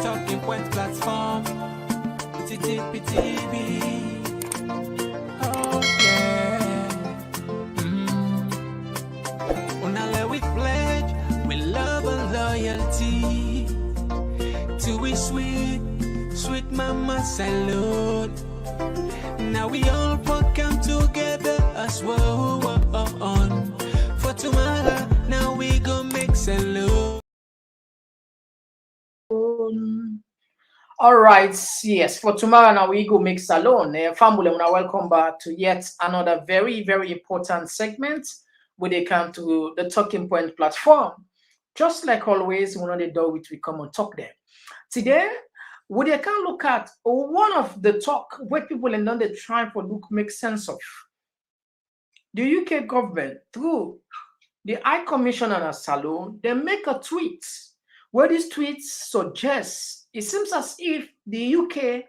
Talking Point platform. TTPTV. Oh yeah. Unale we pledge with love and loyalty to we sweet mama salute. Now we all come together as well on for tomorrow. Now we go make salute. All right, yes, for tomorrow now we go make salon. Family, wanna welcome back to yet another very, very important segment where they come to the Talking Point platform. Just like always, one of the door which we come and talk there. Today, we can look at one of the talk where people in London try for look make sense of. The UK government, through the High Commissioner and Salon, they make a tweet where this tweet suggests it seems as if the UK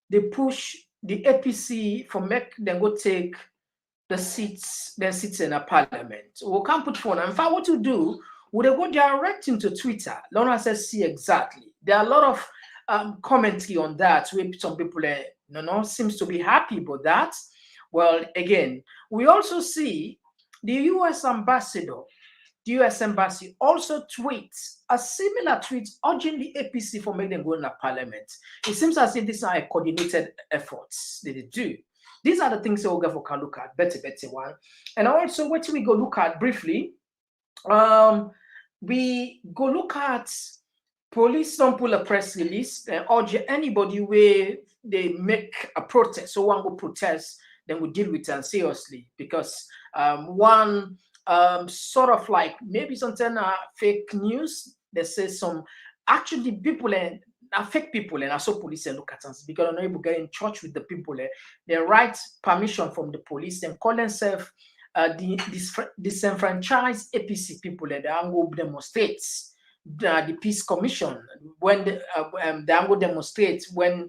they push the APC for make them go take the seats in a parliament. We can't put phone. In fact, what to do, would they go direct into Twitter? Lona says, see exactly. There are a lot of commentary on that where some people seems to be happy about that. Well, again, we also see the US ambassador, the US embassy also tweets a similar tweet urging the APC for making them go in the parliament. It seems as if these are coordinated efforts that they do. These are the things that we'll go for look at, better one. And also, what we go look at briefly, we go look at police don't pull a press release and urge anybody where they make a protest. So one go protest, then we deal with it seriously because one sort of like maybe something fake news. They say some actually people and fake people and also police and look at us because they're not able to get in touch with the people. They write permission from the police and call themselves the disenfranchised APC people and they go demonstrate the peace commission when they go demonstrate when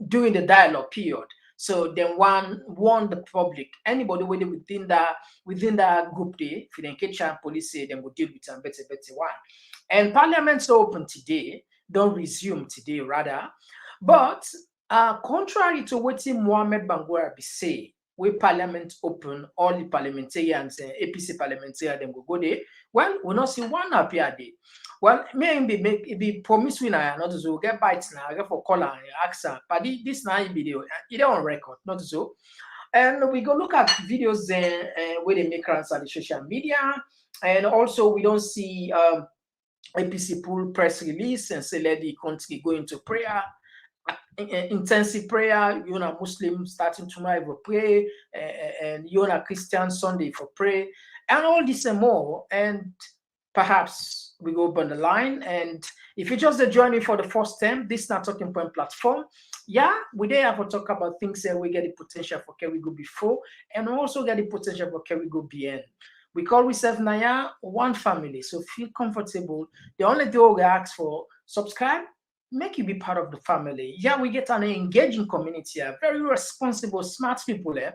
during the dialogue period. So then one warn the public, anybody within that group there, if they catch police say then will deal with them better one. And parliament's open today, don't resume today rather. But contrary to what Mohamed Bangura be say, we parliament open, all the parliamentarians, APC parliamentarians, then go there. Well, we not see one appear there. Well, maybe it be promise we now not so get bites now, get for call and answer. But this now video, it on record, not so. And we go look at videos then where they make answer the social media, and also we don't see APC pull press release and say let the country go into prayer. Intensive prayer, you know, Muslim starting tomorrow for pray, and you know, Christian Sunday for pray, and all this and more. And perhaps we go on the line. And if you just join me for the first time, this is not Talking Point platform. Yeah, we there have to talk about things that we get the potential for can we go before, and also get the potential for can we go beyond. We call ourselves Naya one family, so feel comfortable. The only thing we ask for subscribe. Make you be part of the family. Yeah, we get an engaging community here, very responsible, smart people there.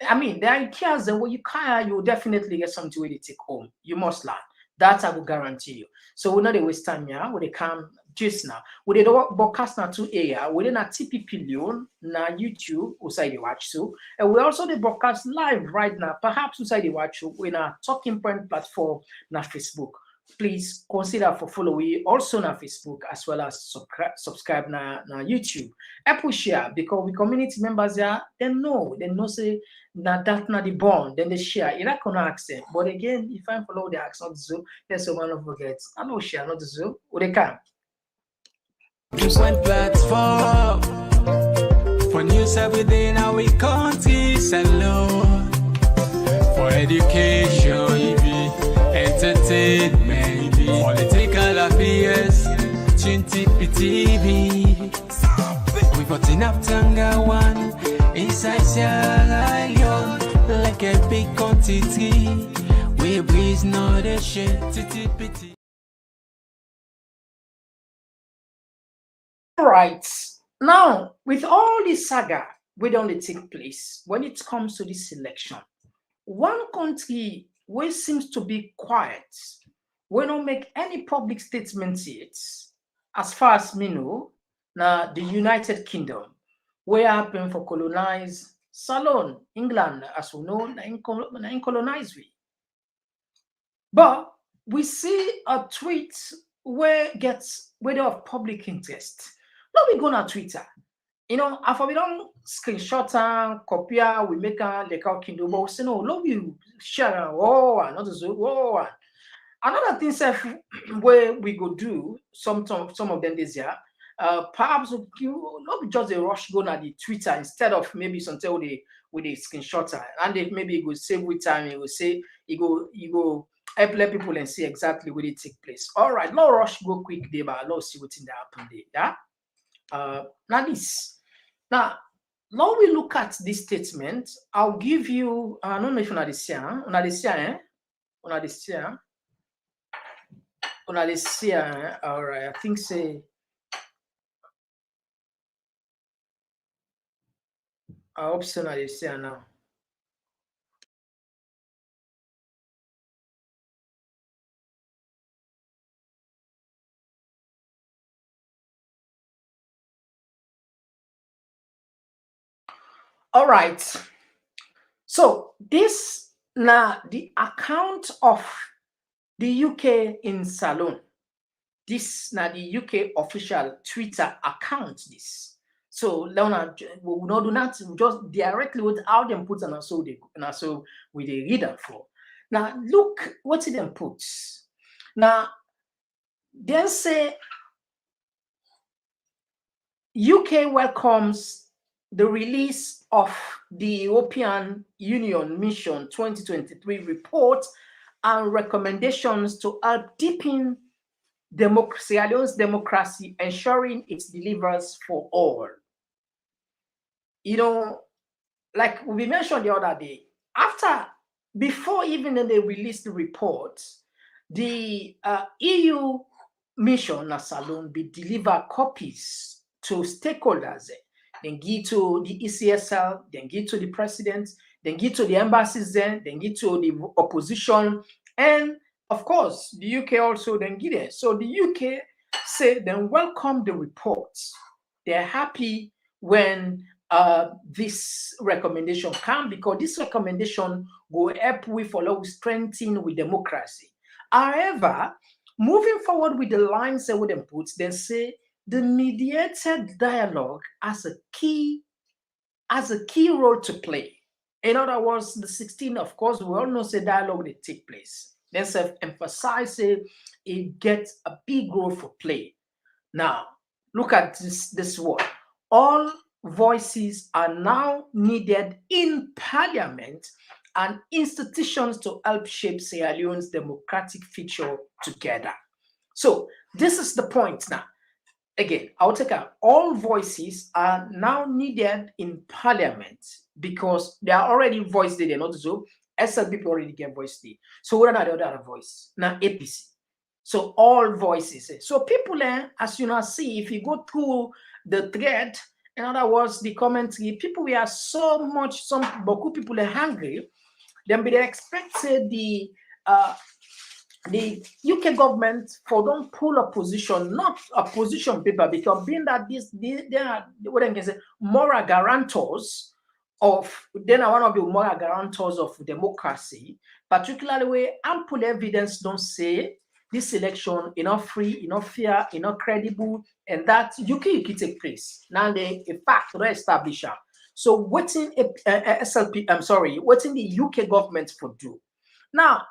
I mean, there are kids that when you can, you will definitely get something to take home. You must learn. That I will guarantee you. So we're not a waste time here. We come just now. We did broadcast now to air. We did a TPP Leon na YouTube outside the watch so. And we also the broadcast live right now. Perhaps outside the watch so in a Talking Point platform na Facebook. Please consider for following also na Facebook as well as subscribe na YouTube. Apple share because we community members there, they know say na that na the bond, then they share. You can accent. But again, if I follow the accent so there's one of forgets. I know share not so or they can. Just one platform for news everything now we country salon for education. Entertainment, political affairs, TTPTV. We got enough Tanga one inside Sierra Leone, like a big quantity. We breeze not the shit, TTPT. All right, now with all this saga, we only take place when it comes to this election. One country which seems to be quiet, we don't make any public statements yet, as far as me know, now the United Kingdom, where happen for colonize Salon, England, as we know, na in colonize we. But we see a tweet where gets where they have public interest. Now we go on Twitter. After we don't screenshot and copy, we make a like our Kindle, but we say no, love you share not so another thing, sef, where we go do some of them this year. Perhaps you not just a rush go na the Twitter instead of maybe something with the screenshotter, and they maybe go save with time. He will say you go help let people and see exactly where it take place. All right, no rush, go quick there, but let's see what's in there happen there. Yeah. Now this. Now we look at this statement. I'll give you. I don't know if you understand. Understand? Understand? Understand? All right. I think say. I hope so. Understand now. All right. So this now the account of the UK in Salon. This now the UK official Twitter account. This. So Leonard we will not do that just directly without them put and so they and so we the reader for. Now look what it them puts. Now then say UK welcomes the release of the European Union Mission 2023 report and recommendations to help deepen Sierra Leone's democracy, ensuring it delivers for all. Like we mentioned the other day, before even they released the report, the EU mission na Salon be deliver copies to stakeholders. Then give to the ECSL, then give to the president, then give to the embassies, then give to the opposition, and of course the UK also then give it. So the UK say then welcome the reports. They're happy when this recommendation come because this recommendation will help with follow strengthen with democracy. However, moving forward with the lines that would them put, they say the mediated dialogue has a key role to play. In other words, the 16, of course, we all know say dialogue they take place. Then emphasize it gets a big role for play. Now, look at this word. All voices are now needed in parliament and institutions to help shape Sierra Leone's democratic future together. So this is the point now. Again, I'll take out all voices are now needed in parliament because they are already voiced there, not so SLP already get voiced there. So what are the other voice? Now APC. So all voices. So people, as you now see, if you go through the thread, in other words, the commentary, people we are so much, beaucoup people are hungry, then they expect the UK government for don't pull a position, not a position paper, because being that they are what I can say moral guarantors of then are one of the moral guarantors of democracy, particularly where ample evidence don't say this election enough free, enough fair, enough credible, and that UK take place. Now they a fact re-establish. So waiting SLP, I'm sorry, waiting the UK government for do. Now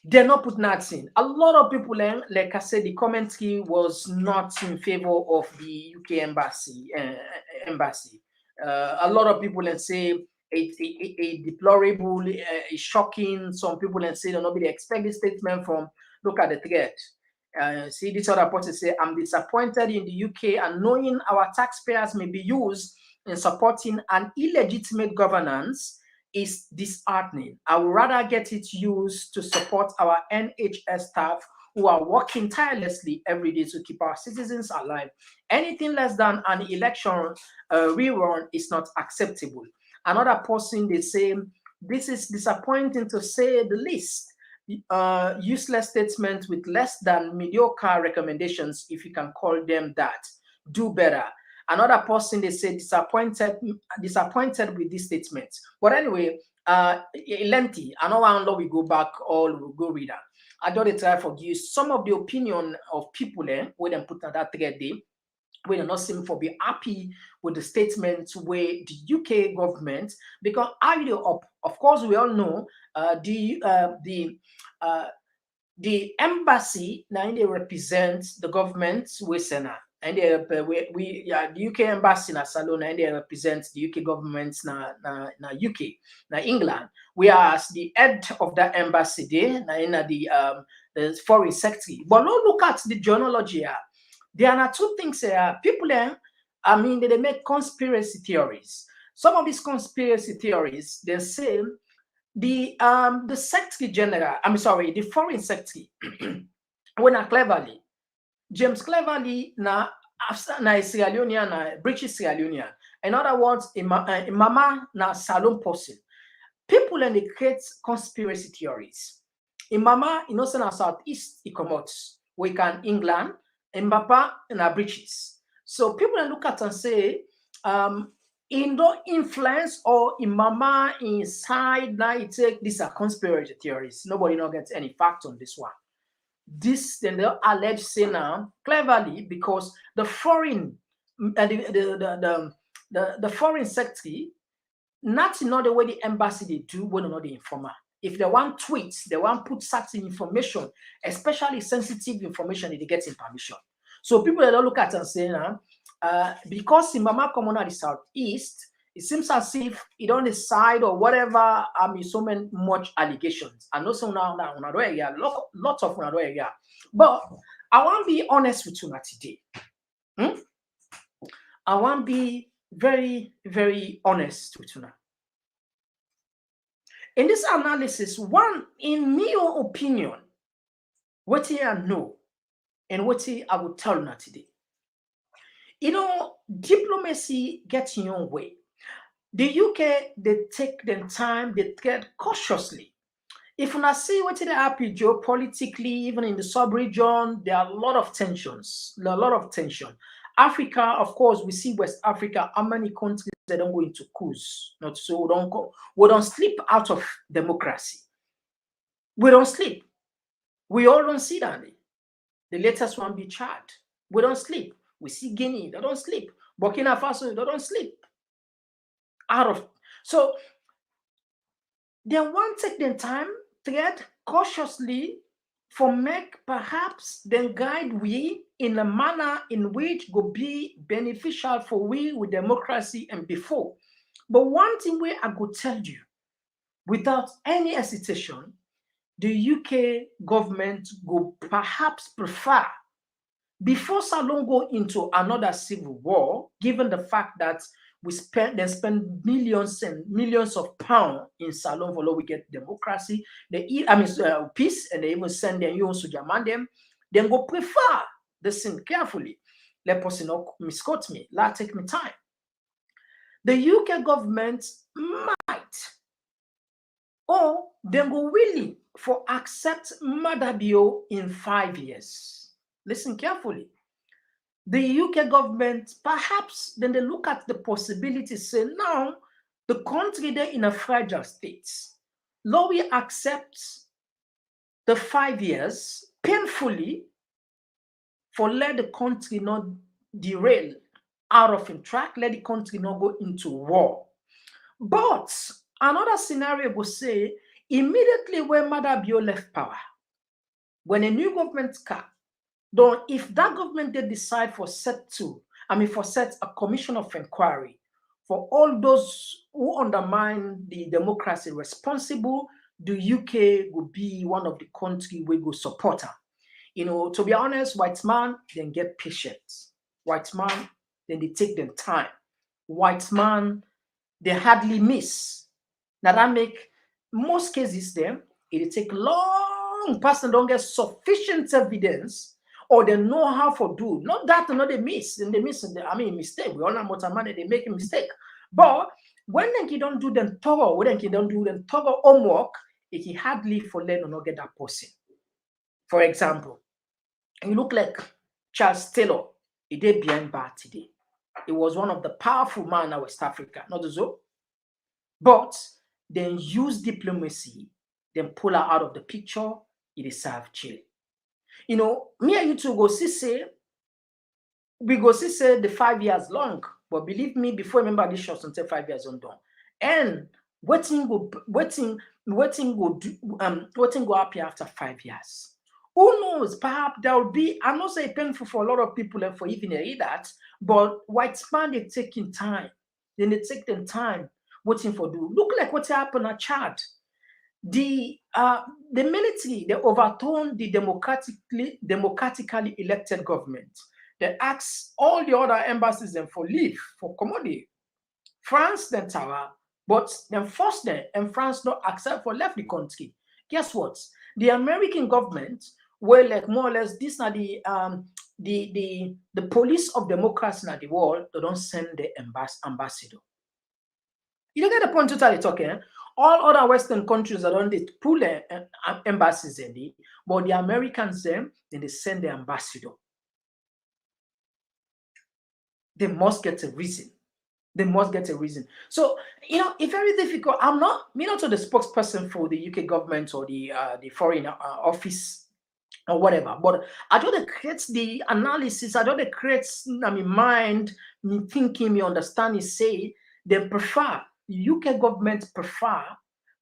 they're not putting that in. A lot of people, like I said, the commentary was not in favor of the UK embassy. A lot of people say a deplorable, shocking. Some people say nobody expect this statement from. Look at the thread. See this other person say, I'm disappointed in the UK and knowing our taxpayers may be used in supporting an illegitimate governance is disheartening. I would rather get it used to support our NHS staff who are working tirelessly every day to keep our citizens alive. Anything less than an election rerun is not acceptable. Another person, they say, this is disappointing to say the least. useless statements with less than mediocre recommendations, if you can call them that. Do better. Another person, they say disappointed with this statement. But anyway, lengthy. Another one, we go back, or we go read that. I don't try for you some of the opinion of people when they put on that thread day, we are not seem for be happy with the statements where the UK government, because of course we all know the embassy now they represent the government we sena, and the UK embassy na Salon and they represent the UK government na UK na England, whereas the head of that embassy there na in the foreign secretary. But no look at the journalogy here. There are two things here. People they make conspiracy theories. Some of these conspiracy theories, they say the secretary general, the foreign secretary, when cleverly, James Cleverly na Sierra Leonean, na British Sierra Leonean. In other words, Mama na Salon person. People and they create conspiracy theories. In Mama, in Northern Southeast, he comes. We can England, and Papa in our British. So people look at and say, in the influence or in Mama inside, now you take these are conspiracy theories. Nobody not gets any fact on this one. This then they allege say now cleverly because the foreign the foreign secretary, not in the way the embassy they do when not the informer. If they want tweets, they want put certain information, especially sensitive information, they get in permission. So people that don't look at and say now, because in Mama come on the southeast, it seems as if it don't decide or whatever. So much allegations. And also now area, lots of area. But I want to be honest with you today. I want to be very, very honest with you now. In this analysis, one, in my opinion, what I know and what I will tell you today. Diplomacy gets in your way. The UK, they take their time, they tread cautiously. If you see what they happen geopolitically, even in the sub-region, there are a lot of tensions, Africa, of course, we see West Africa, how many countries they don't go into coups. Not so we don't sleep out of democracy. We don't sleep. We all don't see that. The latest one be Chad. We don't sleep. We see Guinea, they don't sleep. Burkina Faso, they don't sleep. So they want to take their time, tread cautiously for make perhaps then guide we in a manner in which will be beneficial for we with democracy and before. But one thing I could tell you, without any hesitation, the UK government will perhaps prefer, before Salon go into another civil war, given the fact that they spend millions and millions of pounds in Salon for we get democracy, peace, and they even send them you to German them, then go prefer this thing carefully. Let person not misquote me. Let take me time. The UK government might, or they go willing for accept Madabio in 5 years. Listen carefully. The UK government, perhaps, then they look at the possibility, say, now, the country they're in a fragile state. Law we accept the 5 years painfully for let the country not derail out of track, let the country not go into war. But another scenario will say, immediately when Madabio left power, when a new government comes, though if that government did decide for set a commission of inquiry for all those who undermine the democracy responsible, the UK will be one of the countries we go support her. To be honest, white man then get patient. White man then they take their time. White man they hardly miss. Now that make most cases them it take long person don't get sufficient evidence. Or they know how to do. Not that they miss. And they miss, mistake. We all know what money they make a mistake. But when they don't do them thorough, when they don't do them thorough homework, he hardly for learn or not get that person. For example, you look like Charles Taylor, he did behind bar today. He was one of the powerful men in West Africa, not so. But then use diplomacy, then pull her out of the picture, it is serve jail. You know, me and you two go see say, we go see say the 5 years long, but believe me, before remember this short until 5 years on done. And waiting go waiting go happy after 5 years. Who knows? Perhaps there will be, I'm not saying painful for a lot of people and for even read that, but white man they taking time. Then they take them time waiting for do. Look like what happened at Chad. The military they overthrown the democratically elected government. They asked all the other embassies them for leave for commodity. France then tower, but then forced them and France not accept for left the country. Guess what? The American government were like more or less this are the police of democracy in the world. They don't send the ambassador. You don't get the point totally talking. All other Western countries are on the pull embassies in the, but the Americans then they send the ambassador. They must get a reason. They must get a reason. So you know, it's very difficult. I'm not me not the spokesperson for the UK government or the foreign office or whatever, but I don't create the analysis. I don't create mind, me thinking, me understanding. Say they prefer UK government prefer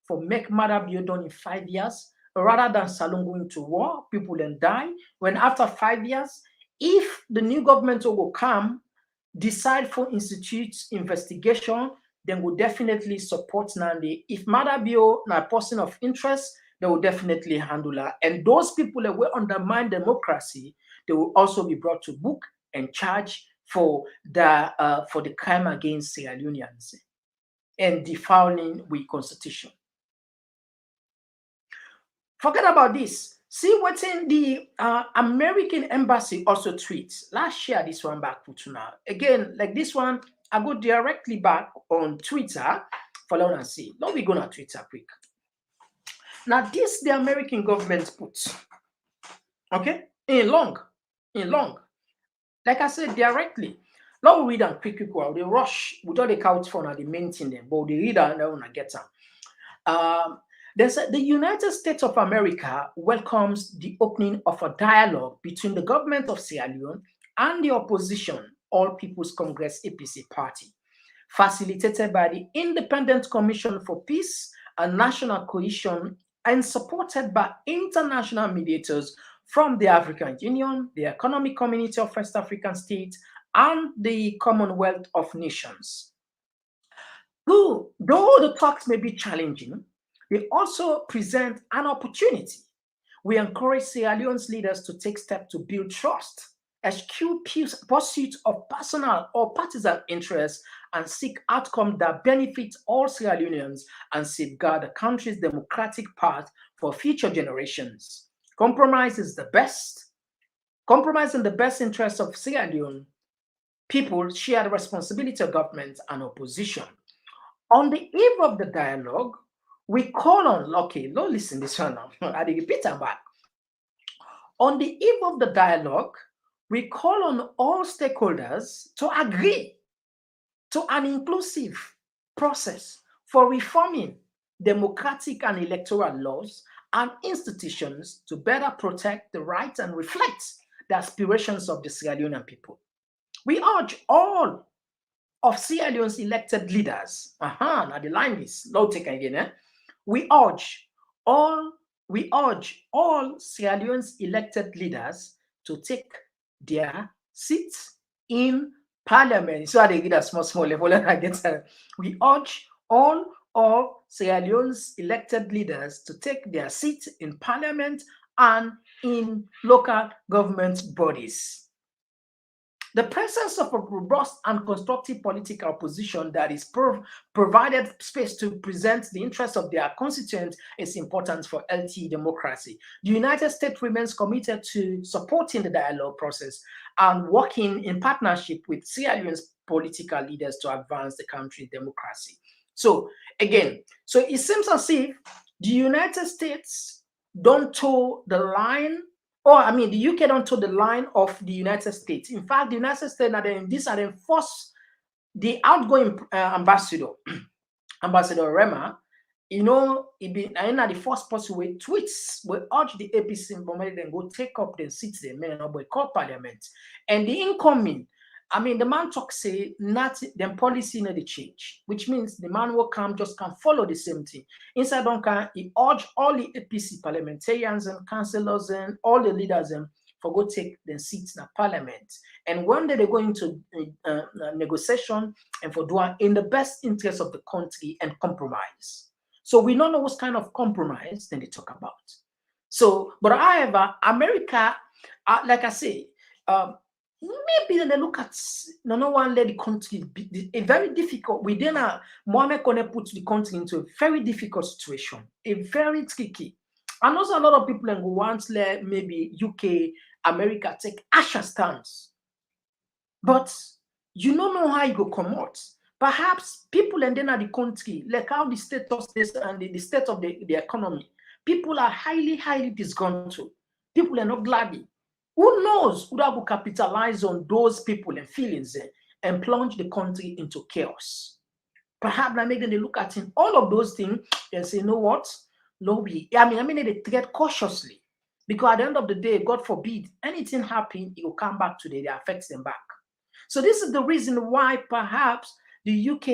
for make matter be done in 5 years rather than Salon going to war, people then die. When after 5 years, if the new government will come, decide for institute investigation, then will definitely support Nandi. If matter be a person of interest, they will definitely handle that. And those people that will undermine democracy, they will also be brought to book and charged for the crime against Sierra Leoneans and defiling with constitution. Forget about this. See what's in the American embassy also tweets. Let's share this one back to now. Again, like this one, I go directly back on Twitter. Follow and see. Now we go to Twitter quick. Now this the American government puts. Okay? In long. Like I said, directly. Now we read and quick. They rush without the couch for the main thing them, but they read and they want to get them. They said the United States of America welcomes the opening of a dialogue between the government of Sierra Leone and the opposition, All People's Congress APC party, facilitated by the Independent Commission for Peace and National Cohesion and supported by international mediators from the African Union, the Economic Community of West African States, and the Commonwealth of Nations. Though the talks may be challenging, they also present an opportunity. We encourage Sierra Leone's leaders to take steps to build trust, eschew pursuit of personal or partisan interests, and seek outcomes that benefit all Sierra Leoneans and safeguard the country's democratic path for future generations. Compromise is the best. Compromise in the best interest of Sierra Leone people share the responsibility of government and opposition. On the eve of the dialogue, we call on, okay, don't listen this one now. I repeat it back. On the eve of the dialogue, we call on all stakeholders to agree to an inclusive process for reforming democratic and electoral laws and institutions to better protect the rights and reflect the aspirations of the Sierra Leonean people. We urge all of Sierra Leone's elected leaders. Now the line is low take again. We urge all Sierra Leone's elected leaders to take their seats in parliament. So they get a small level and I get we urge all of Sierra Leone's elected leaders to take their seats in parliament and in local government bodies. The presence of a robust and constructive political opposition that is provided space to present the interests of their constituents is important for LT democracy. The United States remains committed to supporting the dialogue process and working in partnership with Sierra Leone's political leaders to advance the country's democracy. So again, so it seems as if The United States don't toe the line, or I mean, the UK don't toe the line of the United States. In fact, the United States are these are the first, the outgoing ambassador, Ambassador Rema, you know, he be na the first person with tweets we urge the APC implement then go take up the seats they may not boycott parliament. And the incoming, I mean, the man talk say not them policy not the change, which means the man will come just can follow the same thing. Inside don't can he urge all the APC parliamentarians and councillors and all the leaders and for go take the seats in the parliament. And one day they go into negotiation and for doing in the best interest of the country and compromise. So we don't know what kind of compromise then they talk about. So, but however, America, like I say, maybe then they look at no one let the country be a very difficult. We then Mohammed Kone put the country into a very difficult situation, a very tricky. And also a lot of people who want let maybe UK, America take action stance, but you don't know how you go come out. Perhaps people and then at the country, like how the status is and the state of the economy, people are highly disgruntled. People are not glad. Who knows who will capitalize on those people and feelings and plunge the country into chaos? Perhaps I make them look at in all of those things and say, you know what? No, I mean, they tread cautiously. Because at the end of the day, God forbid, anything happen, it will come back to them, it affects them back. So this is the reason why perhaps the UK,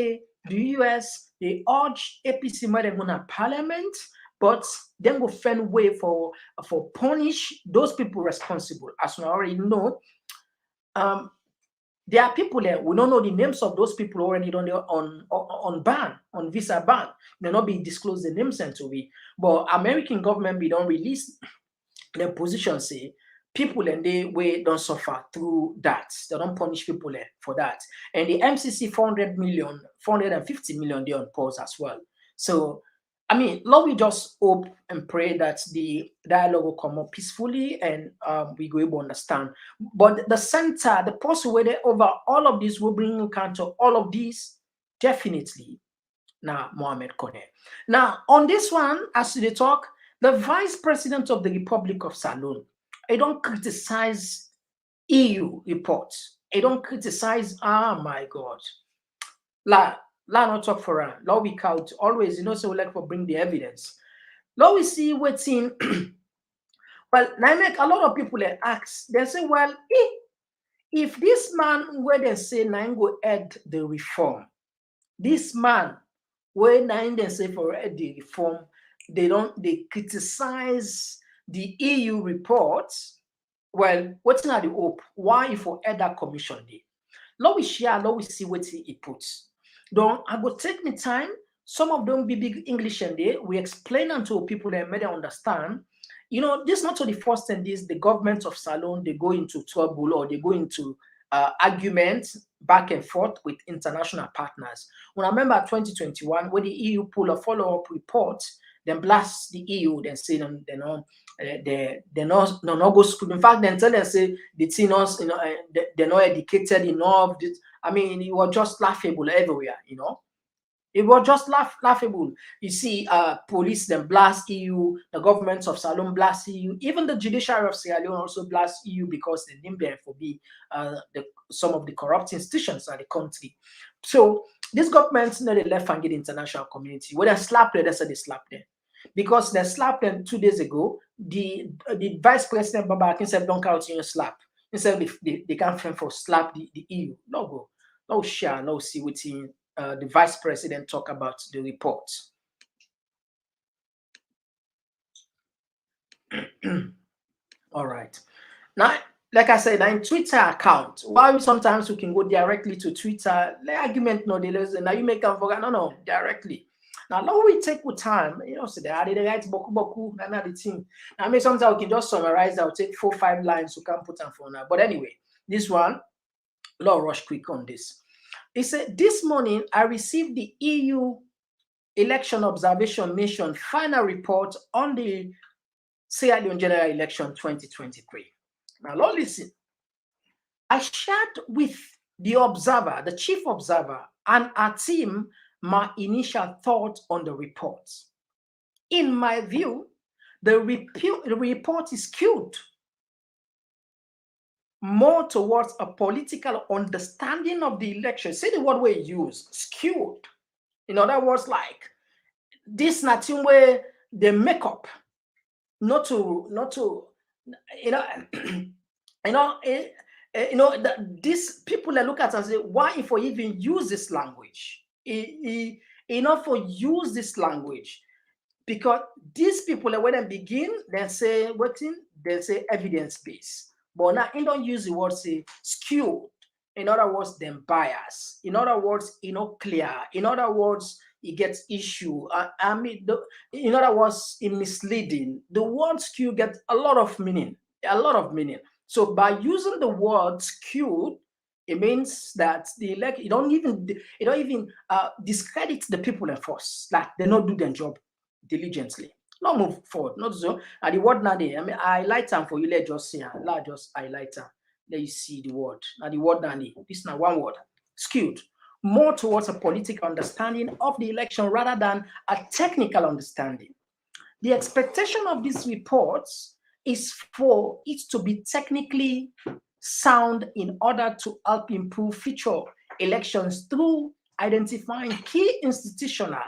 the US, they urge APC Mademuna Parliament, but then will find way for punish those people responsible. As we already know, there are people there. We don't know the names of those people already on ban, on visa ban. May not be disclosed the names and to be, but American government we don't release their position say people and they way don't suffer through that. They don't punish people for that. And the MCC 450 million they on pause as well. So I mean, Lord, we just hope and pray that the dialogue will come up peacefully and we go able to understand. But the center, the person where they over all of this will bring account to all of these, definitely now Mohammed Kone. Now, on this one, as they talk, the Vice President of the Republic of Salon, I don't criticize EU reports. I don't criticize, my God. La not talk for her. Law we count always, so we like for bring the evidence. Law we see waiting. Well, now make a lot of people ask, they say, well, if this man where they say now go add the reform, this man where now they say for add the reform, they criticize the EU reports. Well, what's not the hope? Why if for add that commission day? Law we share, law we see what he puts. Don't I go take me time. Some of them be big English and they we explain unto people that may understand. This is not the first thing this the government of Salon they go into trouble or they go into arguments back and forth with international partners. When I remember 2021 when the EU pull a follow-up report, then blast the EU, then say them they not go school. In fact, then tell them say the teenagers, they're not educated enough. I mean, it was just laughable everywhere, It was just laughable. You see, police then blast EU, the governments of Salon blast EU, even the judiciary of Sierra Leone also blast EU because they named them for some of the corrupt institutions in the country. So these governments they left and get the international community. When they slap them, they said they slapped them. Because they slapped them 2 days ago, the vice president Baba Akin said don't count you slap. Instead they can't find for slap the EU. No go. No share, no see what the vice president talk about the report. All right. Now, like I said, in Twitter account, why sometimes we can go directly to Twitter, the argument no delays, and now you make them forget. No, directly. Now, now we take with time, so they added the right boku, and the thing. Now, maybe sometimes we can just summarize, I'll take 4-5 lines, we can put them for now. But anyway, this one, I'll rush quick on this. He said, this morning I received the EU Election Observation Mission final report on the Sierra Leone General Election 2023. Now, Lord, listen. I shared with the observer, the chief observer, and our team my initial thought on the report. In my view, the report is skewed more towards a political understanding of the election. See the word we use, skewed. In other words, like this nothing where they make up, not to, you know, these people that look at and say, why if we even use this language? Enough for use this language because these people when they begin, they say what in they say evidence based. But now they don't use the word say skewed. In other words, them bias. In other words, clear. In other words, it gets issue. In other words, it misleading. The word skew gets a lot of meaning. A lot of meaning. So by using the word skewed, it means that the elect you don't even discredit the people in force. Like they don't do their job diligently. Not move forward. Not so. And the word now there. I mean, I highlight time for you. Let just see. Let just highlight time. Let you see the word. Now the word now there. This now one word. Skewed. More towards a political understanding of the election rather than a technical understanding. The expectation of these reports is for it to be technically sound in order to help improve future elections through identifying key institutional,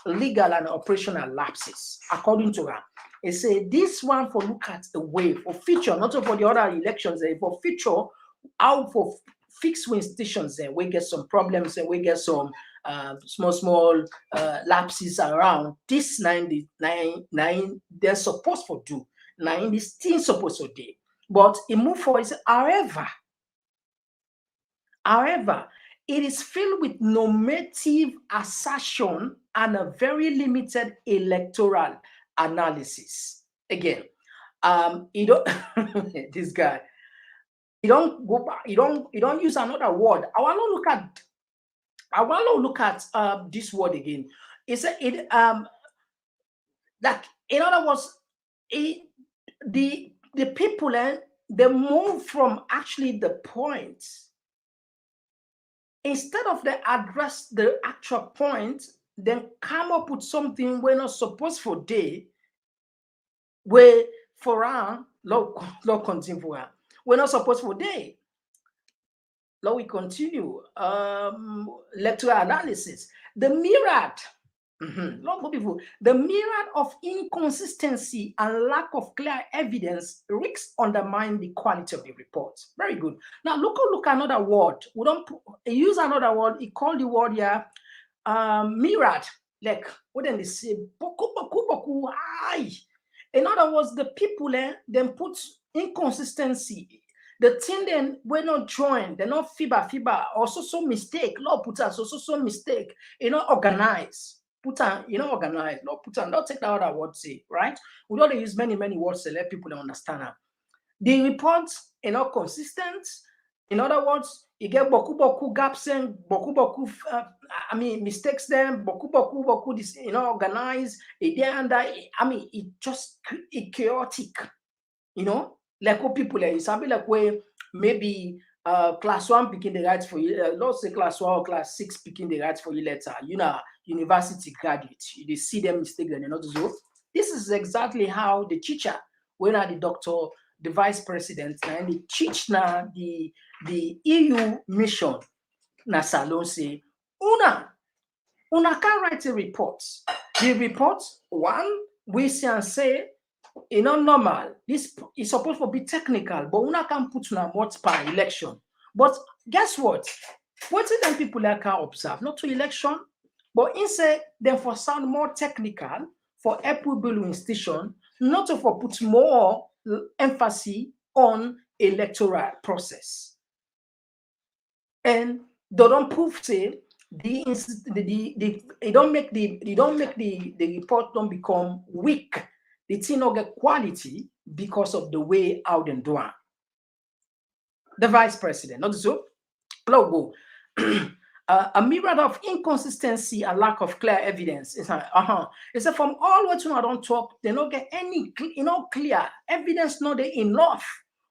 legal, and operational lapses, according to her. It say this one for look at the way for future, not for the other elections, for future, how for fixed institutions we get some problems and we get some small lapses around. This nine they're supposed to do. Nine is still supposed to do. But it move forward. However, it is filled with normative assertion and a very limited electoral analysis. Again, you don't this guy, you don't go back, you don't use another word. I want to look at this word again. It's like in other words, the people they move from actually the point. Instead of they address the actual point, then come up with something we're not supposed for day, where for our law continue for her. We're not supposed for day. Law we continue. Electoral analysis. The myriad. The myriad of inconsistency and lack of clear evidence risks undermine the quality of the report. Very good. Now look another word. We don't use another word. He called the word here myriad. Like what then they say boku high. In other words, the people then put inconsistency. The thing then we're not joined, they're not fiba, or so mistake. Law put us so mistake, organize. Put on, organize, not put on, don't take that other word say, right? We don't use many words to let people understand them. The reports consistent. In other words, you get boku gaps and boku mistakes them, boku this, organize, it just chaotic, like what people like something like where maybe class 1 picking the rights for you, let's say class 1 or class 6 picking the rights for you later, university graduates, they see them mistake and not so. This is exactly how the teacher, when the doctor, the vice president, and the teach now the EU mission, na salon say, una can write a report. The report, one, we see and say, normal. This is supposed to be technical, but una can put on a what per election. But guess what? What is them people that can observe? Not to election, but instead, then for sound more technical, for equitable institution, not to for put more emphasis on electoral process. And they don't prove say they don't make the report don't become weak. The thing not get quality because of the way out and do it. The vice president, not so logo. A myriad of inconsistency and lack of clear evidence. It's It's from all what I don't talk, they don't get any clear evidence, not enough.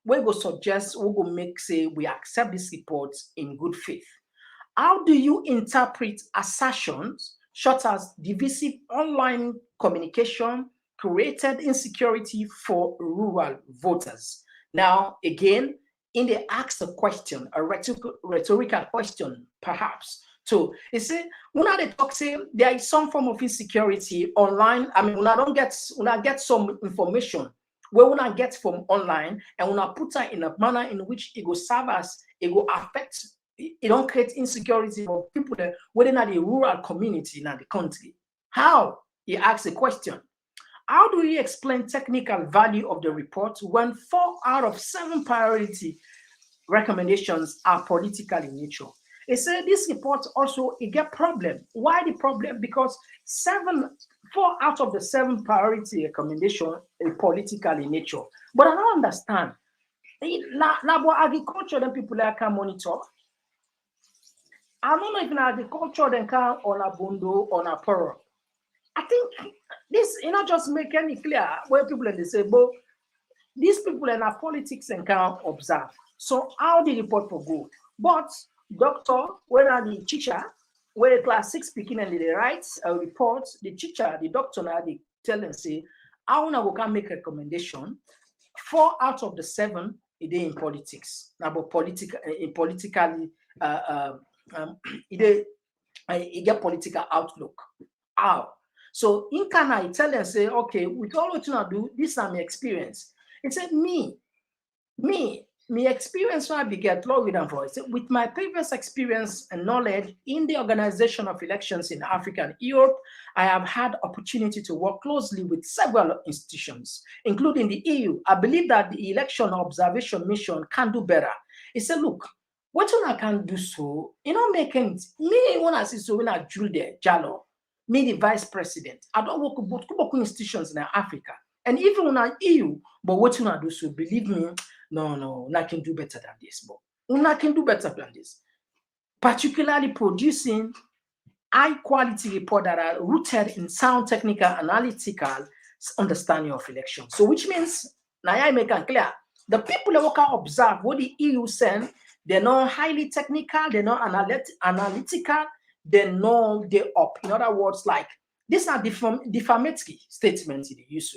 We go suggest, we go make say we accept this report in good faith. How do you interpret assertions such as divisive online communication, created insecurity for rural voters. Now, again, in the ask a question, a rhetorical question, perhaps. So you see, when they talk say there is some form of insecurity online. I mean, when I get some information where when I get from online and when I put that in a manner in which it will serve as it will affect, it don't create insecurity for people that within the rural community in the country. How? He asks a question. How do you explain technical value of the report when 4 out of 7 priority recommendations are political in nature? They say this report also it get problem. Why the problem? Because 4 out of the 7 priority recommendation are political in nature. But I don't understand. Now, about agriculture, then people like can monitor. I don't know if in agriculture then can on a bundo on a poro. I think this just make any clear where people they say, but these people in our politics and can observe. So how the report for go? But doctor, when are the teacher, where class 6 speaking and they write a report, the teacher, the doctor now they tell and say, how now we can make recommendation. 4 out of the 7 it in politics. Now about political in politically it get political outlook. How? So in can I tell and say, okay, with all what you do, this is my experience. It said me experience when I began law with and voice with my previous experience and knowledge in the organization of elections in Africa and Europe. I have had opportunity to work closely with several institutions, including the EU. I believe that the election observation mission can do better. He said, look, what I can do so, making me when I see so when I drew there, Jalo, me the vice president. I don't work with both institutions in Africa. And even when I EU, but what I do so, believe me, no, I can do better than this. But I can do better than this. Particularly producing high quality report that are rooted in sound technical, analytical understanding of election. So which means, now I make it clear, the people that can observe what the EU send, they're not highly technical, they're not analytical, they know they're up. In other words, like these are defamatory statements in the use,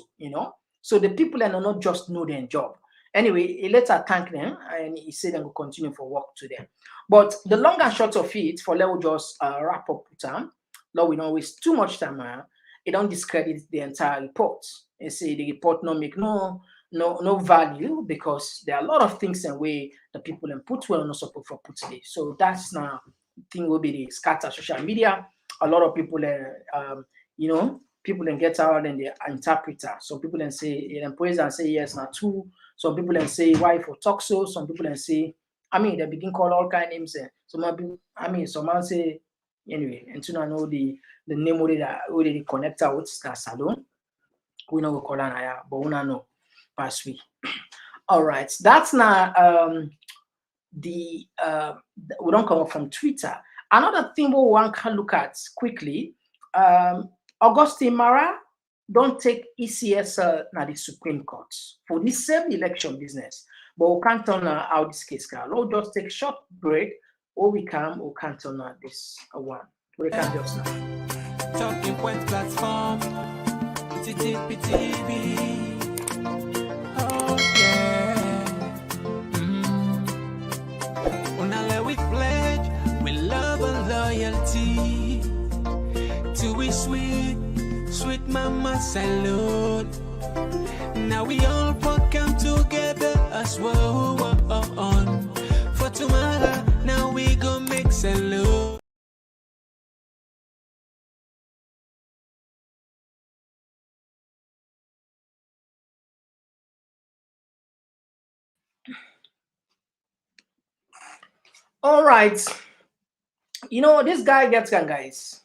So the people that not just know their job. Anyway, he later thanked them and he said they will continue for work to them. But the long and short of it, for let me just wrap up with time. Lord, we don't waste too much time. It don't discredit the entire report. They say the report not make no value because there are a lot of things and way the people and put well not support for put today. So that's now thing will be the scatter social media. A lot of people people then get out and they interpret. Some people then say and praise and say yes, not true. Some people then say why for talk so. Some people then say, they begin call all kind of names. Some people, some man say anyway. And to know the name of the connector with that salon. We know we call an aya, but we know pass we. All right, that's now we don't come up from Twitter. Another thing we want to look at quickly. Augustine Mara don't take ECS now the Supreme Court for this same election business. But we can't turn out this case. We'll just take a short break, or we can't turn out this one. We can just now. Talking point platform, TTPTV. Oh yeah. Unale we pledge, we love and loyalty. To we sweet mama salute. Now we all come together as one. For tomorrow, now we go make salute. All right. This guy gets guys.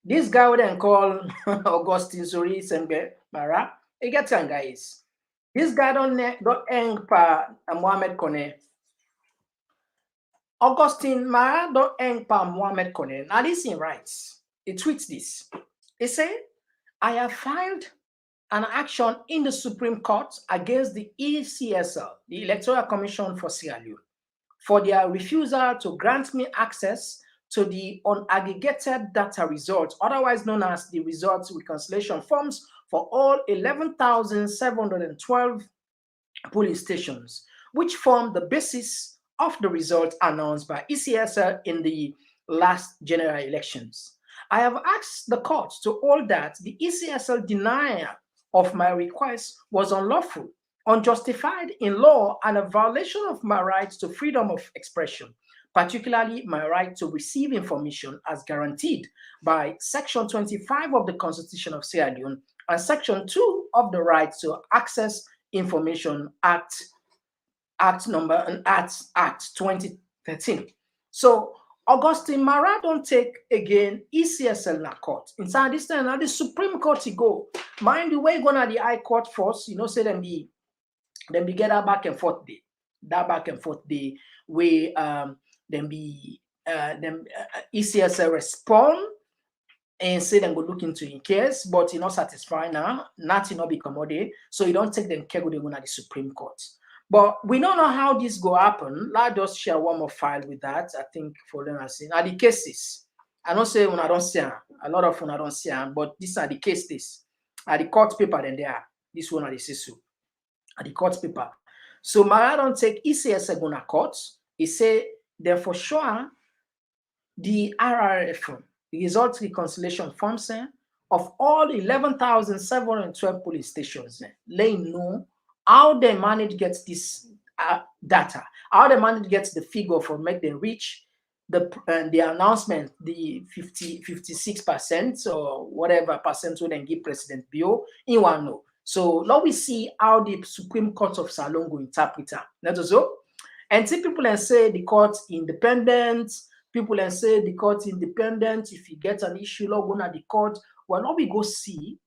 This guy would then call Augustine Sori Sembe Mara. He gets guys. This guy don't hang pa Mohamed Kone. Augustine Mara don't hang pa Mohamed Kone. Now this he writes. He tweets this. He say, I have filed an action in the Supreme Court against the ECSL, the Electoral Commission for Sierra Leone, for their refusal to grant me access to the unaggregated data results, otherwise known as the results reconciliation forms for all 11,712 polling stations, which form the basis of the results announced by ECSL in the last general elections. I have asked the court to hold that the ECSL denial of my request was unlawful, unjustified in law, and a violation of my rights to freedom of expression, particularly my right to receive information as guaranteed by Section 25 of the Constitution of Sierra Leone and Section 2 of the Right to Access Information Act, Act 2013. So Augustine Mara don't take again ECSL na court. Inside this time, now the Supreme Court he go. Mind the way gonna the High Court first, say them be get that back and forth day. That back and forth day where ECSL respond and say them go look into in case, but not satisfied now, nothing not be commodity. So you don't take them care they go to the Supreme Court. But we don't know how this go happen. Let's just share one more file with that. I think for them, I see. Now the cases. I don't say when I don't see them. A lot of when I don't see them, but these are the cases. Are the court paper then they are. This one are the CISU. Are the court paper. So Mara don't take ECS go to court. He say then for sure the RRF, the result reconciliation forms of all 11,712 police stations, they know how they manage gets this data, how they manage gets the figure for make them reach the announcement, the 56% or whatever percent will then give President Bio in one know. So now we see how the Supreme Court of Salon go interpret that. That's also. And see people and say the court independent, people and say the court independent. If you get an issue, log on at the court. Well, now we go see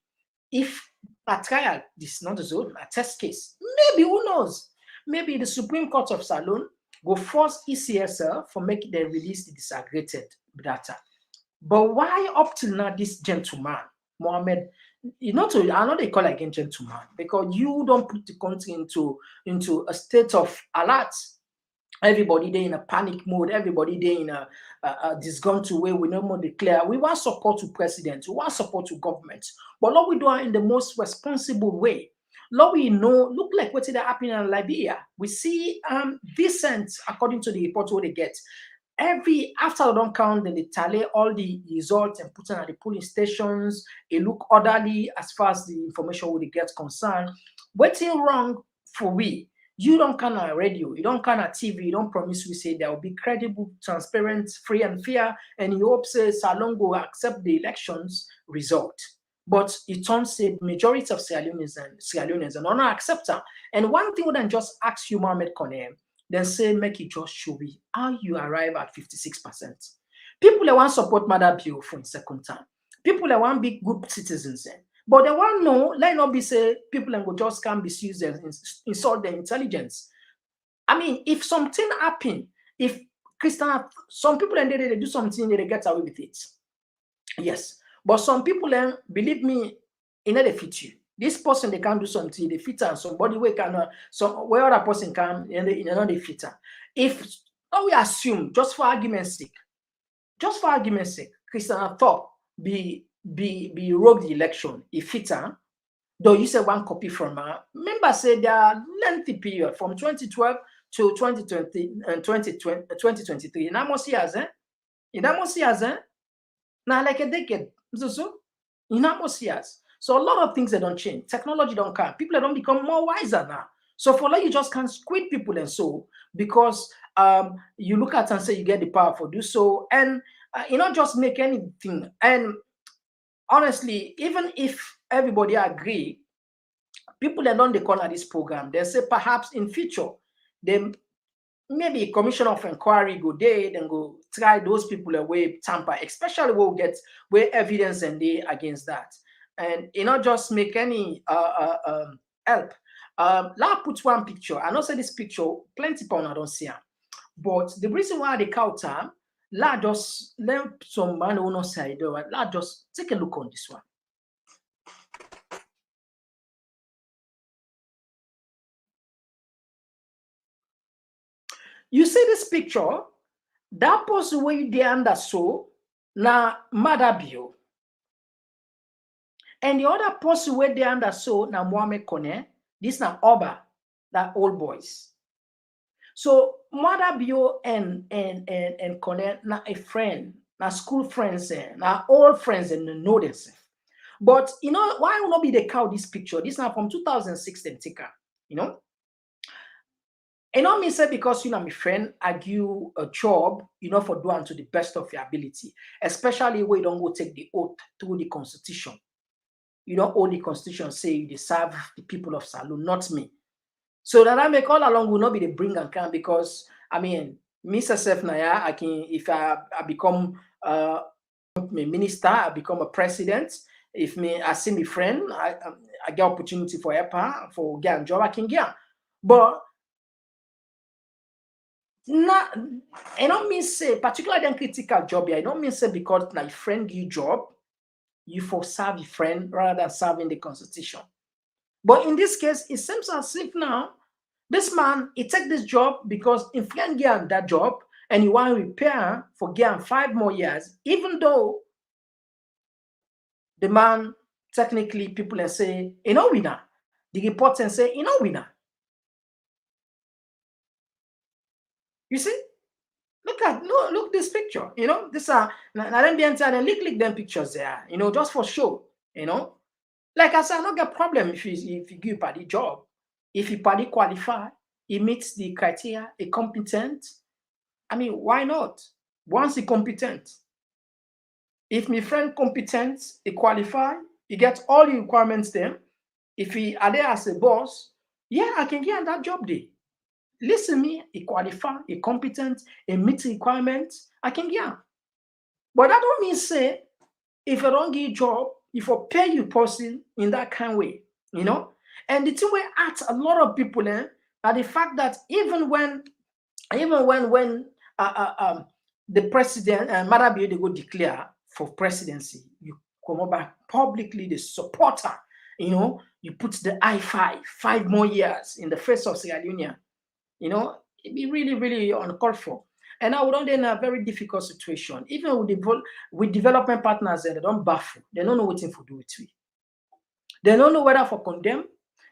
if a trial, this is not a zone, a test case. Maybe, who knows? Maybe the Supreme Court of Salon go force ECSL for making them release the disaggregated data. But why up till now this gentleman, Mohammed, I know they call again gentleman because you don't put the country into a state of alert. Everybody there in a panic mode, everybody there in a disgruntled way. We no more declare. We want support to president, we want support to government. But Lord, we do it in the most responsible way. Lord, we know, look like what's happening in Liberia. We see decent, according to the report what they get. After they don't count, then they tally all the results and put them at the polling stations. It look orderly as far as the information we get concerned. What's wrong for we? You don't kind of radio, you don't kind of TV, you don't promise we say there will be credible, transparent, free and fair, and you hope say Salon will accept the elections result. But it turns the majority of Sierra Leoneans are not accept them. And one thing we then just ask you, Mohammed Kone, then say make it just show me how you arrive at 56%. People that want support Mother Bio for the second time. People that want be good citizens. But they want to know, let not be say people and go just can't misuse and insult their intelligence. I mean, if something happen, if Christian, some people and they do something, they get away with it. Yes. But some people, believe me, they fit you. This person, they can't do something, they fit and somebody where can, where other person can, and they fit her. If we assume, just for argument's sake, Christian thought be rogue the election, if fit her, though you say one copy from her. Remember, say there are lengthy period from 2012 to 2020 and 2023. In almost years, now like a decade. So in almost years. So a lot of things that don't change. Technology don't come. People don't become more wiser now. So for like you just can't squid people and so because you look at and say you get the power for do so and you not just make anything. And honestly, even if everybody agree, people that don't they corner this program, they say perhaps in future, they maybe a commission of inquiry go there, then go try those people away tamper, especially where evidence and they against that. And not just make any help. Let put one picture. I know say this picture, plenty people I don't see them. But the reason why they count them, let some man who not say let just take a look on this one. You see this picture, That person where you dey under so na Madabio. And the other person where they under so na Mohammed Kone, this na Oba, that old boys. So Madabio and Kone na a friend, na school friends, na old friends and know themselves. But you know why will not be the cow this picture? This now from 2016 ticker, you know. And not me say because you know my friend, I give you a job, you know, for doing to the best of your ability, especially when you don't go take the oath through the constitution. You don't own the constitution, say you deserve the people of Salon, not me. So that I make all along will not be the bring and come because I mean, Mr. Sef Naya, I can if I become a minister, I become a president. If me I see my friend, I get opportunity for help for get a job, I can get. But not I don't mean say particularly in critical job here. I don't mean say because my friend give you job, you for serve your friend rather than serving the constitution. But in this case, it seems as if now this man he take this job because if he can get that job and he want to repair for getting 5 more years, even though the man technically people and say you know winner. The report and say you know winner. You see? Look this picture. You know, this are now them the entire lick them pictures there, you know, just for show, you know. Like I said, I don't get problem if you give party job. If you party qualify, he meets the criteria, a competent. I mean, why not? Once he competent. If my friend competent, he qualify, he gets all the requirements then. If he are there as a boss, yeah, I can get that job day. Listen me, he qualify, he competent, he meets the requirements, I can get. But that don't mean say if I don't give job, if I pay you person in that kind of way, you know. And the thing we at a lot of people are the fact that even when the president and Madabi they go declare for presidency, you come up back publicly the supporter, you know, you put the I5 more years in the face of Sierra Leone, you know, it'd be really, really uncalled for. And now we're in a very difficult situation. Even with development partners, they don't baffle. They don't know what to do with we. They don't know whether for condemn.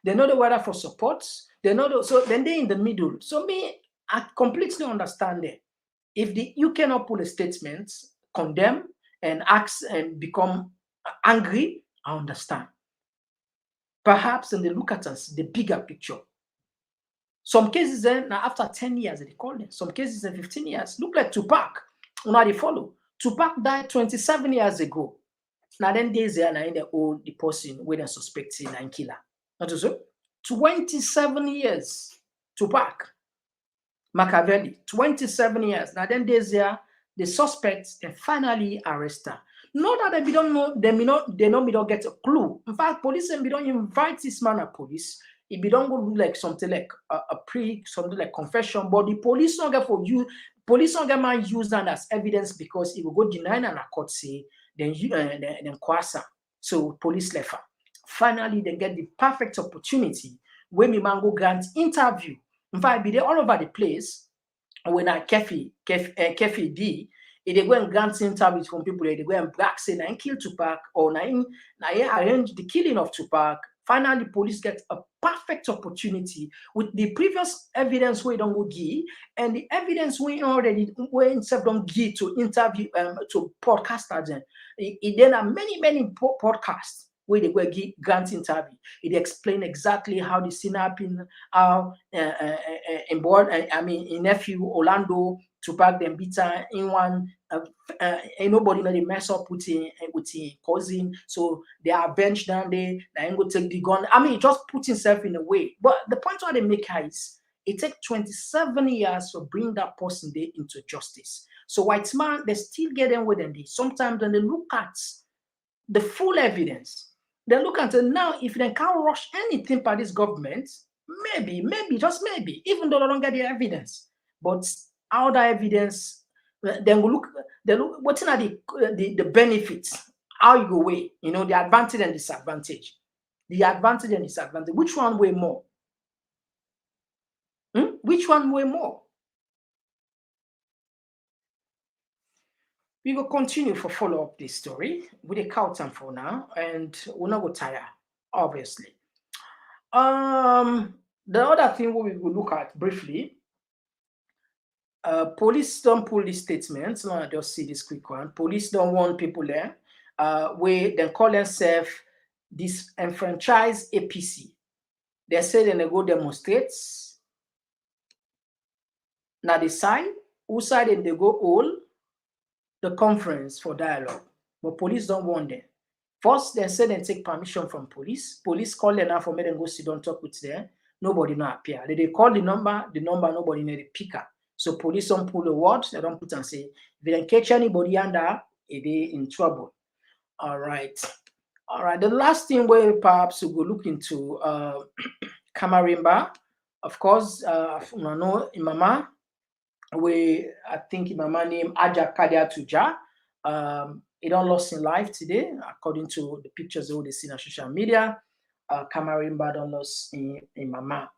They don't know whether for support. They know so then they're in the middle. So me, I completely understand it. If you cannot pull a statement, condemn and ask and become angry, I understand. Perhaps and they look at us the bigger picture. Some cases then now after 10 years they call them. Some cases in 15 years. Look like Tupac. Now they follow. Tupac died 27 years ago. Now then days there now in the old the person where they suspecting and killer. Not so 27 years. Tupac. Machiavelli. 27 years. Now then days there the suspects and finally arrest her. Not that they don't know, they don't get a clue. In fact, police and we don't invite this man at police. If we don't go do like something like something like confession, but the police don't get for you, police don't get man use that as evidence because it will go deny and a court say, then you then kwasa. So police left her. Finally, they get the perfect opportunity when me man go grant interview. In fact, be there all over the place. When I Kefi D, if they go and grant interviews from people, they go and black say na kill Tupac or na arrange the killing of Tupac. Finally, police get a perfect opportunity with the previous evidence we don't go give and the evidence we already don't give to interview to podcasters. Then there are many podcasts where they go give grant interview. It explain exactly how the scene happened, how in nephew Orlando Tupac them bitter in one ain't nobody know they mess up with his cousin, so they are benched down there. They ain't go take the gun. I mean, just put himself in a way. But the point why they make is it take 27 years to bring that person there into justice. So white man, they still get them with them. Sometimes when they look at the full evidence, they look at it now. If they can't rush anything by this government, maybe, just maybe, even though they don't get the evidence, but all the evidence. Then we look. What's are the benefits? How you go weigh? You know the advantage and disadvantage. The advantage and disadvantage. Which one weigh more? Which one weigh more? We will continue for follow up this story with a count time for now, and we're not go tire, obviously. The other thing we will look at briefly, police don't pull these statements. No, I just see this quick one. Police don't want people there. Where they call themselves disenfranchised APC. They say they go demonstrate. Now the side, who side and they go all the conference for dialogue. But police don't want them. First, they say they take permission from police. Police call them now for me, then go sit down talk with them. Nobody not appear. They call the number nobody need a picker. So police don't pull the word, they don't put and say, if they don't catch anybody under, they in trouble. All right. All right. The last thing where perhaps we go look into Kamarimba. Of course, you know, Imama, I think Imama name Aja Kadia Tuja. He don't lost in life today, according to the pictures that they see on social media. Kamarimba don't lost in Mama.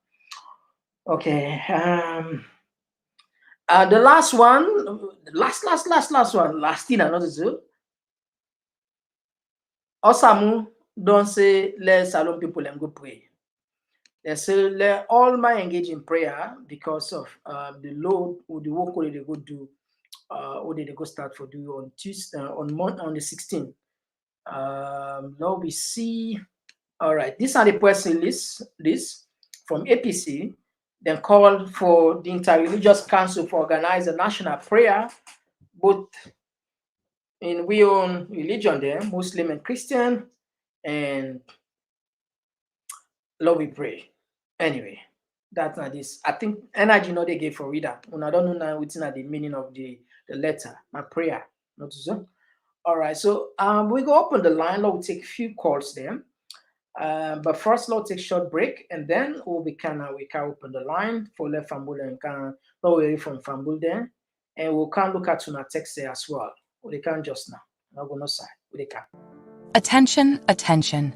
Okay. The last one, last one, last thing I noticed. Osamu don't say let Salon people and go pray. They say let all my engage in prayer because of the load or the work they go do. Or they go start for do on Tuesday on the 16th. Now we see. All right, these are the press release from APC. Then call for the Inter-Religious Council for organize a national prayer, both in we own religion there, Muslim and Christian, and Lord we pray. Anyway, that's not this. I think energy no they gave for reader. When I don't know now what's the meaning of the letter, my prayer. Not so. All right, so we go open the line. We'll take a few calls there. But first, let's take a short break, and then we can open the line for Le Fambul and can away from Fambul there, and we can look at our text there as well. We can just now. Not gonna side. We can. Attention, attention.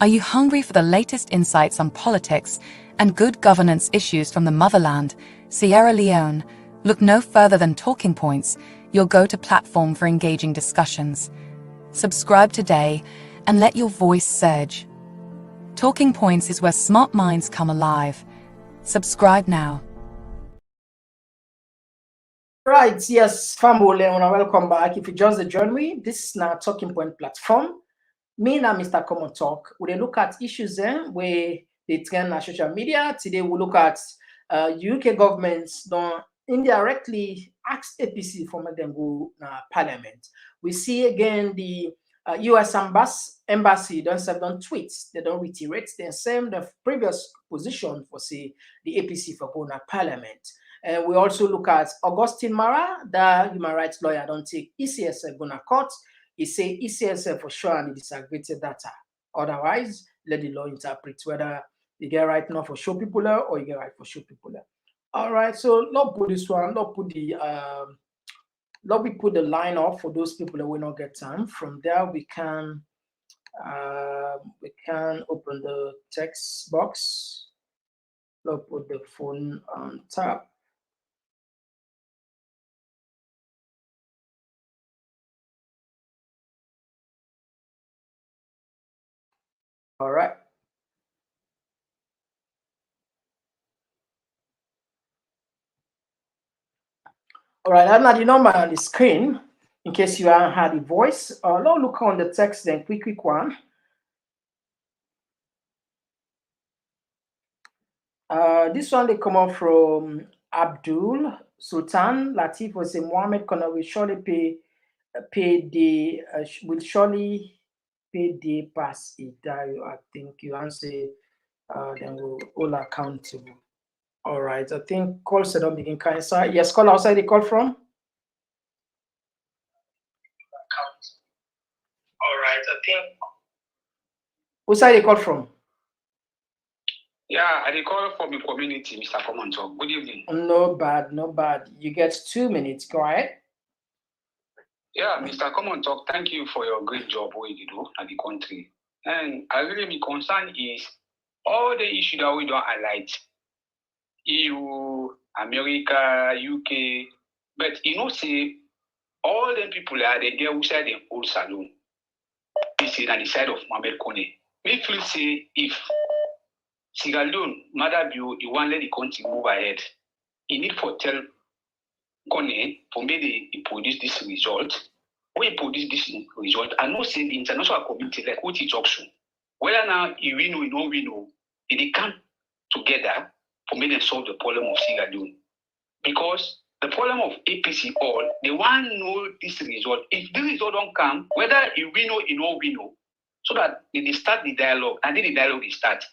Are you hungry for the latest insights on politics and good governance issues from the motherland, Sierra Leone? Look no further than Talking Points, your go-to platform for engaging discussions. Subscribe today and let your voice surge. Talking Points is where smart minds come alive. Subscribe now. Right, yes, family, and welcome back. If you just join me, this is now Talking Point platform. Me and Mr. Komon-Tok, we look at issues there where they trend on social media. Today we look at UK governments don't indirectly ask APC for them go parliament. We see again the US embassy don't tweet, they don't reiterate the same the previous position for say the APC for going to parliament. And we also look at Augustine Mara, the human rights lawyer, don't take ECSF going to court. He say ECSF for sure and the disaggregated data. Otherwise, let the law interpret whether you get right now for show people or you get right for show people. All right, so let's put this one, let's put the let me put the line off for those people that will not get time. From there, we can open the text box. Let's put the phone on top. All right. All right, I'm not the number on the screen in case you haven't had the voice. Now look on the text then, quick one. This one they come up from Abdul Sultan Latif was a Mohammed Kona will surely will surely pay the pass it. I think you answer then we'll all accountable. All right, I think call set up begin kind of yes, call outside the call from. All right, I think who side they call from? Yeah, I call from the community, Mr. Komon-Tok. Good evening. No bad, no bad. You get 2 minutes. Go ahead. Yeah, Mr. Komon-Tok, thank you for your great job what you do at the country. And I really be concerned is all the issues that we don't highlight. EU, America, UK, but you know, say all them people are they get outside the old saloon. This is on the side of Mohamed Kone. Me feel say if Sierra Leone, Mother Bio, you want let the country move ahead, you need for tell Kone for me they produce this result. When you produce this result, I know say the international community like what he talks to. Whether now you win or you don't win, they come together for me to solve the problem of Sierra Leone. Because the problem of APC all, they want to know this result. If this result don't come, whether you win or you don't win, so that they start the dialogue, and then the dialogue they start.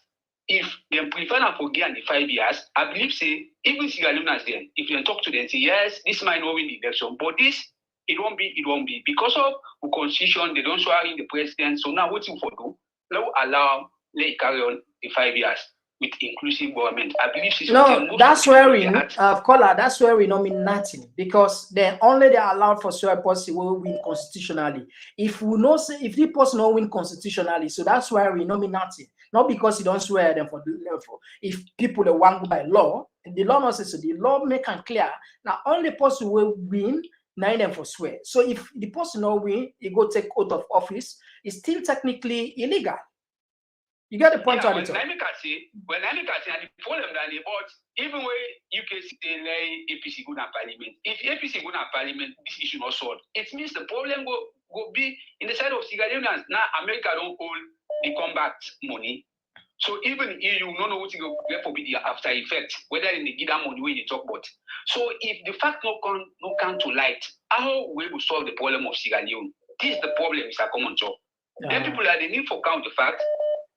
If they prefer to forget in the 5 years, I believe say even Sierra Leoneans then, if you talk to them, say yes, this might not win the election, but this it won't be because of the constitution. They don't swear in the president. So now what you for do? Let allow let it carry on the 5 years with inclusive government. I believe that's where we caller. That's where we don't mean nothing because they only they allowed for swear policy will win constitutionally. If we know say if the person don't win constitutionally, so that's why we don't mean nothing. Not because you don't swear them for if people they want by law, and the law not say so. The law make it clear now only person will win. Nine them for swear. So if the person not win, he go take oath of office. It's still technically illegal. You get the point, yeah, when I make the problem that they bought, even when UK say APC go to parliament, if APC go to parliament, this issue not solved. It means the problem go be in the side of Sierra Leoneans. Now America don't hold the combat money. So even EU don't know what to go for be the after effect, whether they give that money when you talk about. So if the fact no come to light, how we will solve the problem of Sierra Leone? This is the problem, Mr. Komon-Tok. Then people are the need for count the fact.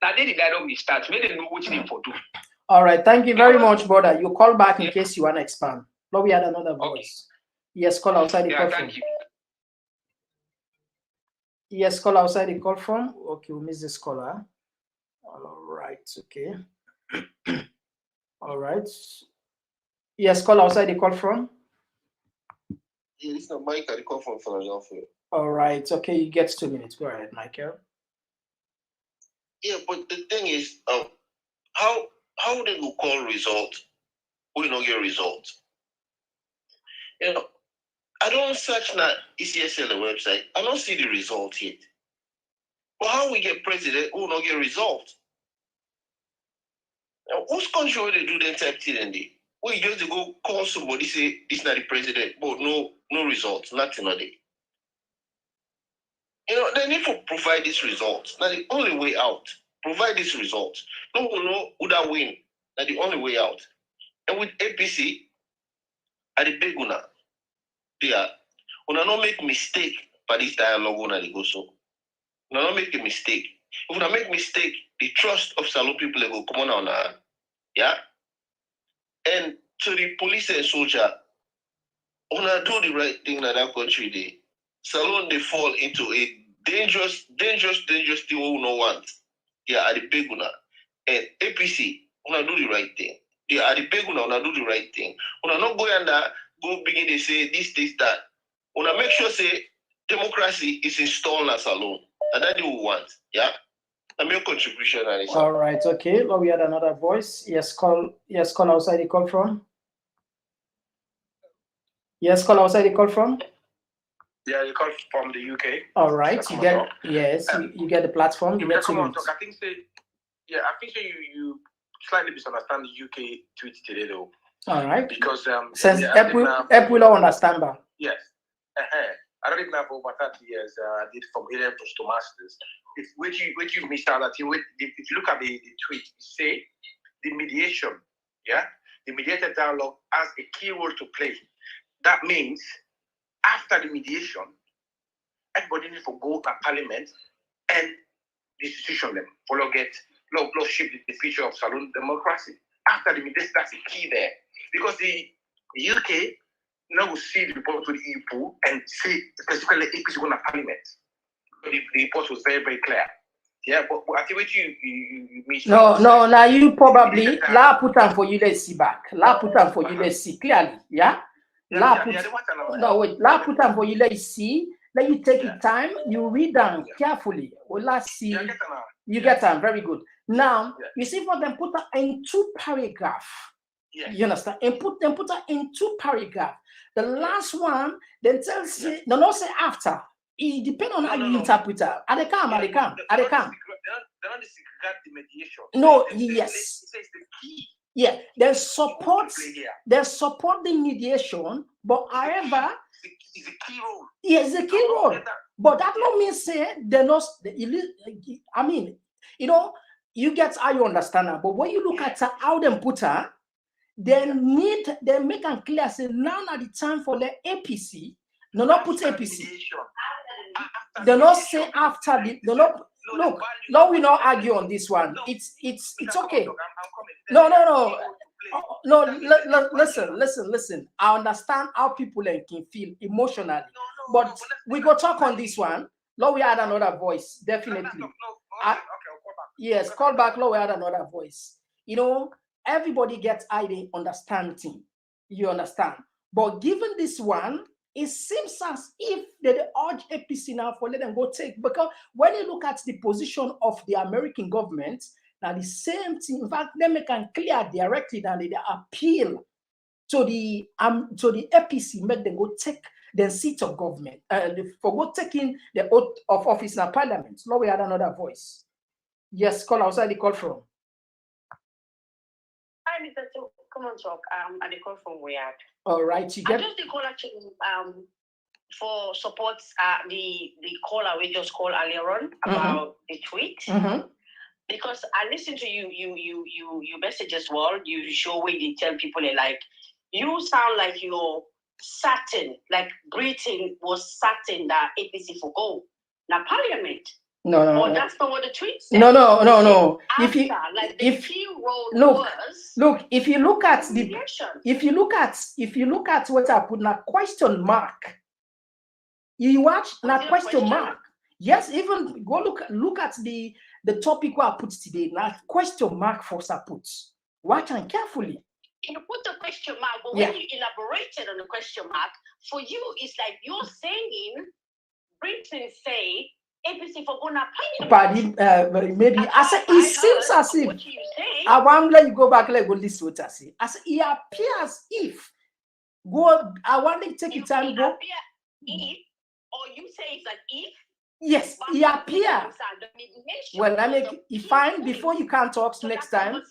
Now they the dialogue will start. Maybe they know what they for do. All right, thank you very much, brother. You call back in case you want to expand. Now we had another voice. Okay. Yes, call outside the call from. Yes, call outside the call from. Okay, we missed this caller. All right, okay. All right. Yes, call outside the call from. Yeah, this is Mike. I call from Philadelphia. All right, okay. You get 2 minutes. Go ahead, Michael. Yeah, but the thing is, how they will call result? We don't get result. You know, I don't search na ECSL website. I don't see the result yet. But how we get president? We don't get result. Now, whose country will they do that type thing in there? We just go call somebody say this not the president, but no results, nothing on it. You know, they need to provide this result. That's the only way out. Provide this result. No one know who that win. That's the only way out. And with APC, at the big one, they are. When I don't make mistake by this dialogue, when I go so. When I don't make a mistake. If I make mistake, the trust of Salon people will come on now. Yeah? And to the police and soldier, when I do the right thing in that country, they Salon they fall into a dangerous thing we don't want. Yeah, at the big one. And APC, when I do the right thing. Yeah, at the big one, when I do the right thing. When I not go and go begin to say this, that. When I make sure say democracy is installed in Salon. And that's what we want. Yeah. I make a contribution. All right, okay. Well, we had another voice. Yes, call outside the call from. Yes, call outside the call from. Yeah, you call from the UK. All right, you get you get the platform. You get 2 minutes. I think you slightly misunderstand the UK tweet today though. All right. Because since April don't understand that. Yes. I don't even have over 30 years. I did from A-level to masters. Which you missed out that if you look at the tweet, you say the mediation, yeah, the mediated dialogue has a key role to play. That means after the mediation, everybody needs to go to parliament and the institution them follow get law shape the future of saloon democracy. After the mediation, that's the key there. Because the UK now will see the report to the EU and see specifically APC going to parliament. The report was very, very clear. Yeah, but I think what you missed. No, now you probably put on for you, let's see back. Put on for you, let's see clearly. Yeah? Put on for you, let's see. Let you take your time, you read them carefully. Well, let's see. You get them very good. Now, you see for them put in 2 paragraphs. Yes. You understand? And put her in 2 paragraphs. The last one then tells you, no, say after. It depends on how you interpret it. Are they come? They're not disregard the mediation. No, It yes. says the key. Yeah, they support the mediation, but however, it's a key role. Yes, it's a key role. But that don't mean say they're not. I mean, you get how you understand her. But when you look at how them put her, they make them clear say now at the time for the APC. No, not put APC. They not say after the. Look, no, we not argue on this one. It's okay. No. Listen. I understand how people can feel emotionally, but we go talk on this one. Lord, we had another voice, definitely. Yes, call back. Lord, we had another voice. Everybody gets ID understanding. You understand? But given this one, it seems as if they urge APC now for let them go take, because when you look at the position of the American government, now the same thing. In fact, they make it clear directly that they appeal to the APC, make them go take the seat of government, for go taking the oath of office in Parliament. Now we had another voice. Yes, call outside the call from. Hi, Mr. Komon-Tok. I call from Riyadh. All right, you get. I just call actually for support the caller we just called earlier on about the tweet. Because I listen to you message as well. You show where you tell people like you sound like you're certain, like Britain was certain that APC for go. Now Parliament. No. That's not what the tweet said. No. After, look, if you look at what I put now question mark. You watch now question mark. Yes, even go look at the topic where I put today. Now question mark for support. Watch and carefully. You put the question mark, but when you elaborated on the question mark, for you it's like you're saying Britain say APC for gonna Parliament. Maybe I said it seems as if I want let you go back, let go listen what I say. I said it appears if I want to take your time go. If, or you say it's an if. Yes, it appears. Well, I make it fine before you can't talk next time.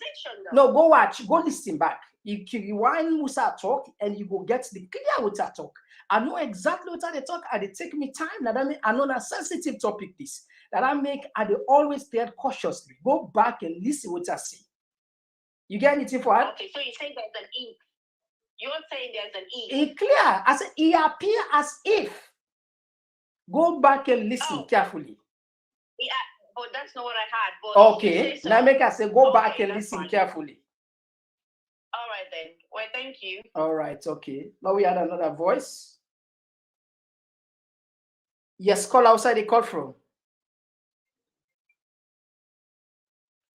No, go watch, go listen back. You rewind Musa talk and you go get the clear what I talk. I know exactly what they talk, and it take me time. That I mean, I know a sensitive topic this that I make. I they always tread cautiously. Go back and listen what I say. You get anything for that? Okay, so you say there's an if. You're saying there's an if. It's clear. I said it appears as if. Go back and listen carefully. Yeah, but that's not what I had. But okay, now make us say go back and listen carefully. All right then. Well, thank you. All right, okay. Now we had another voice. Yes, call outside the call from.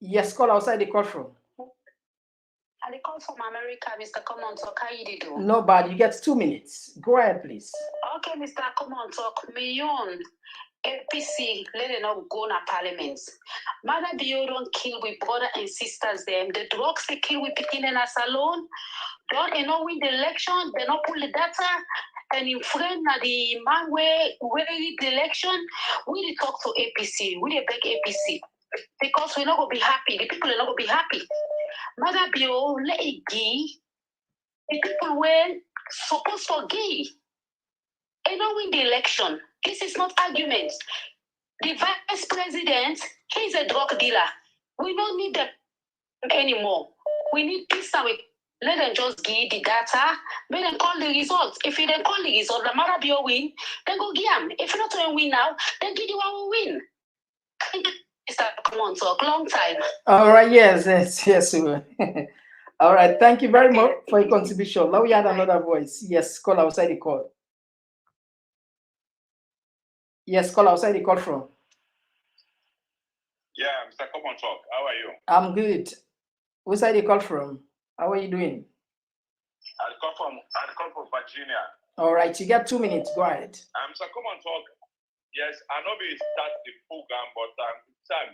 Yes, call outside the call from. And the call from America, Mr. Komon-Tok. How you do? No bad. You get 2 minutes. Go ahead, please. Okay, Mr. Komon-Tok. Million APC let it not go to Parliament. Mother Bio don't kill with brother and sisters them. The drugs they kill with picking in us alone. Don't they not win the election? They not pull the data. And in front of the man where lead the election, we need to talk to APC. We need to beg APC. Because we're not going to be happy. The people are not going to be happy. Mother Bio, let it give. The people were supposed to give. And not win the election. This is not argument. The vice president, he's a drug dealer. We don't need them anymore. We need peace and we let them just give the data. Let them call the results. If you then call the result, the matter be a win, then go give them. If you're not going to win now, then give the one who win. Mr. Komon-Tok, long time. All right, yes. All right, thank you very much for your contribution. Now we had another voice. Yes, call outside the call. Yes, call outside the call from. Yeah, Mr. Komon-Tok, how are you? I'm good. Where's the call from? How are you doing? I call from Virginia. All right, you got 2 minutes. Go ahead. Mr. Komon-Tok, yes, I know we start the program, but I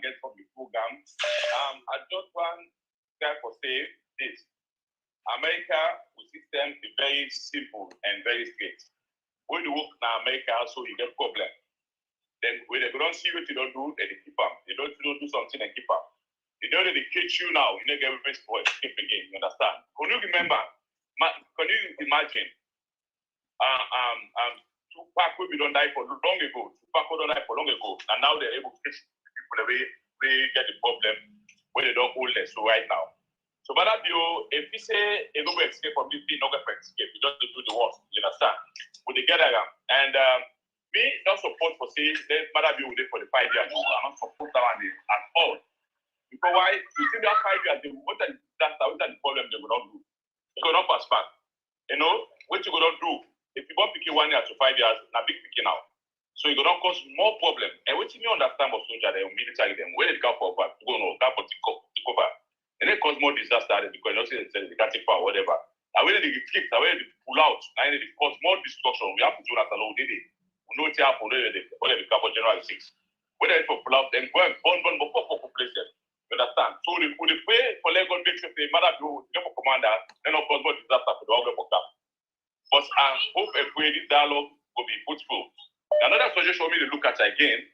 get from the program. I just want to say this. America system is very simple and very straight. When you work in America, so you get problem. Then when they don't see what you don't do, they keep up. They don't do something and keep up. They don't dedicate you now, you don't get risk for escape again. You understand? Can you remember? Can you imagine? Tupac we don't die for long ago. Tupac we don't die for long ago, and now they're able to fix people the way they get the problem where they don't hold them. So right now, so but if we say a no escape from this, no escape, we just do the worst. You understand? We together and me not support for say let Mother be with it for the 5 years. I'm not support that one at all. Because why? You see that 5 years, what are the problem they will not do? They will not pass back. You know what you will not do. If you want picking 1 year to 5 years, now big picking now. So you gonna cause more problem. And what you understand about soldier, they military them when they come for back, go no, come for to cover. And they cause more disaster because you know they can't take power, whatever. And when they get kicked, when they pull out, and they cause more destruction. We have to do that alone, did it? We know it's happened when they come for January 6th. When they pull out, then go and burn before population. You understand? So they pay for Lagos make sure they matter to get for commander, then of course more disaster for the whole for camp. But I hope a creative dialogue will be fruitful. Another suggestion for me to look at again,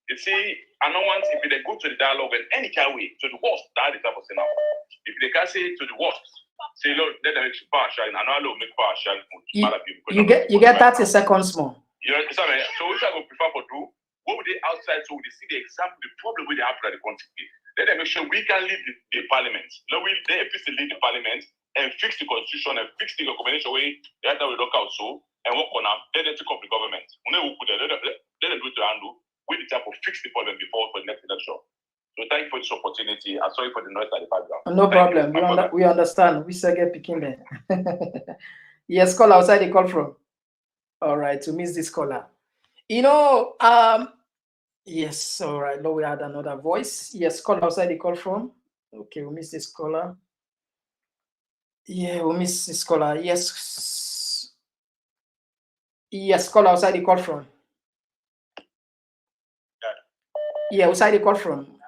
you see, I don't want if they go to the dialogue in any kind of way, to the worst, that is what now. If they can say to the worst, say, Lord, let them make partial, and I know make partial. You get 30 seconds more. You understand? So which I would prefer for do, what would they outside so they see the example, the problem with the after the country. Let them make sure we can lead the parliament. Let we they lead the parliament and fix the constitution and fix the recommendation way that we look out so and work on them. Let them take up the government. Let them do it to handle. We need to fix the problem before for the next election. So thank you for this opportunity. I'm sorry for the noise at the background. No problem. We understand. We still get picking there. Yes, call outside the call from. All right, to miss this caller. You know, yes, all right. No, we had another voice. Yes, call outside the call from. Okay, we missed this caller. Yeah, we missed this caller. Yes. Yes, call outside the call from. Yeah, outside the call from.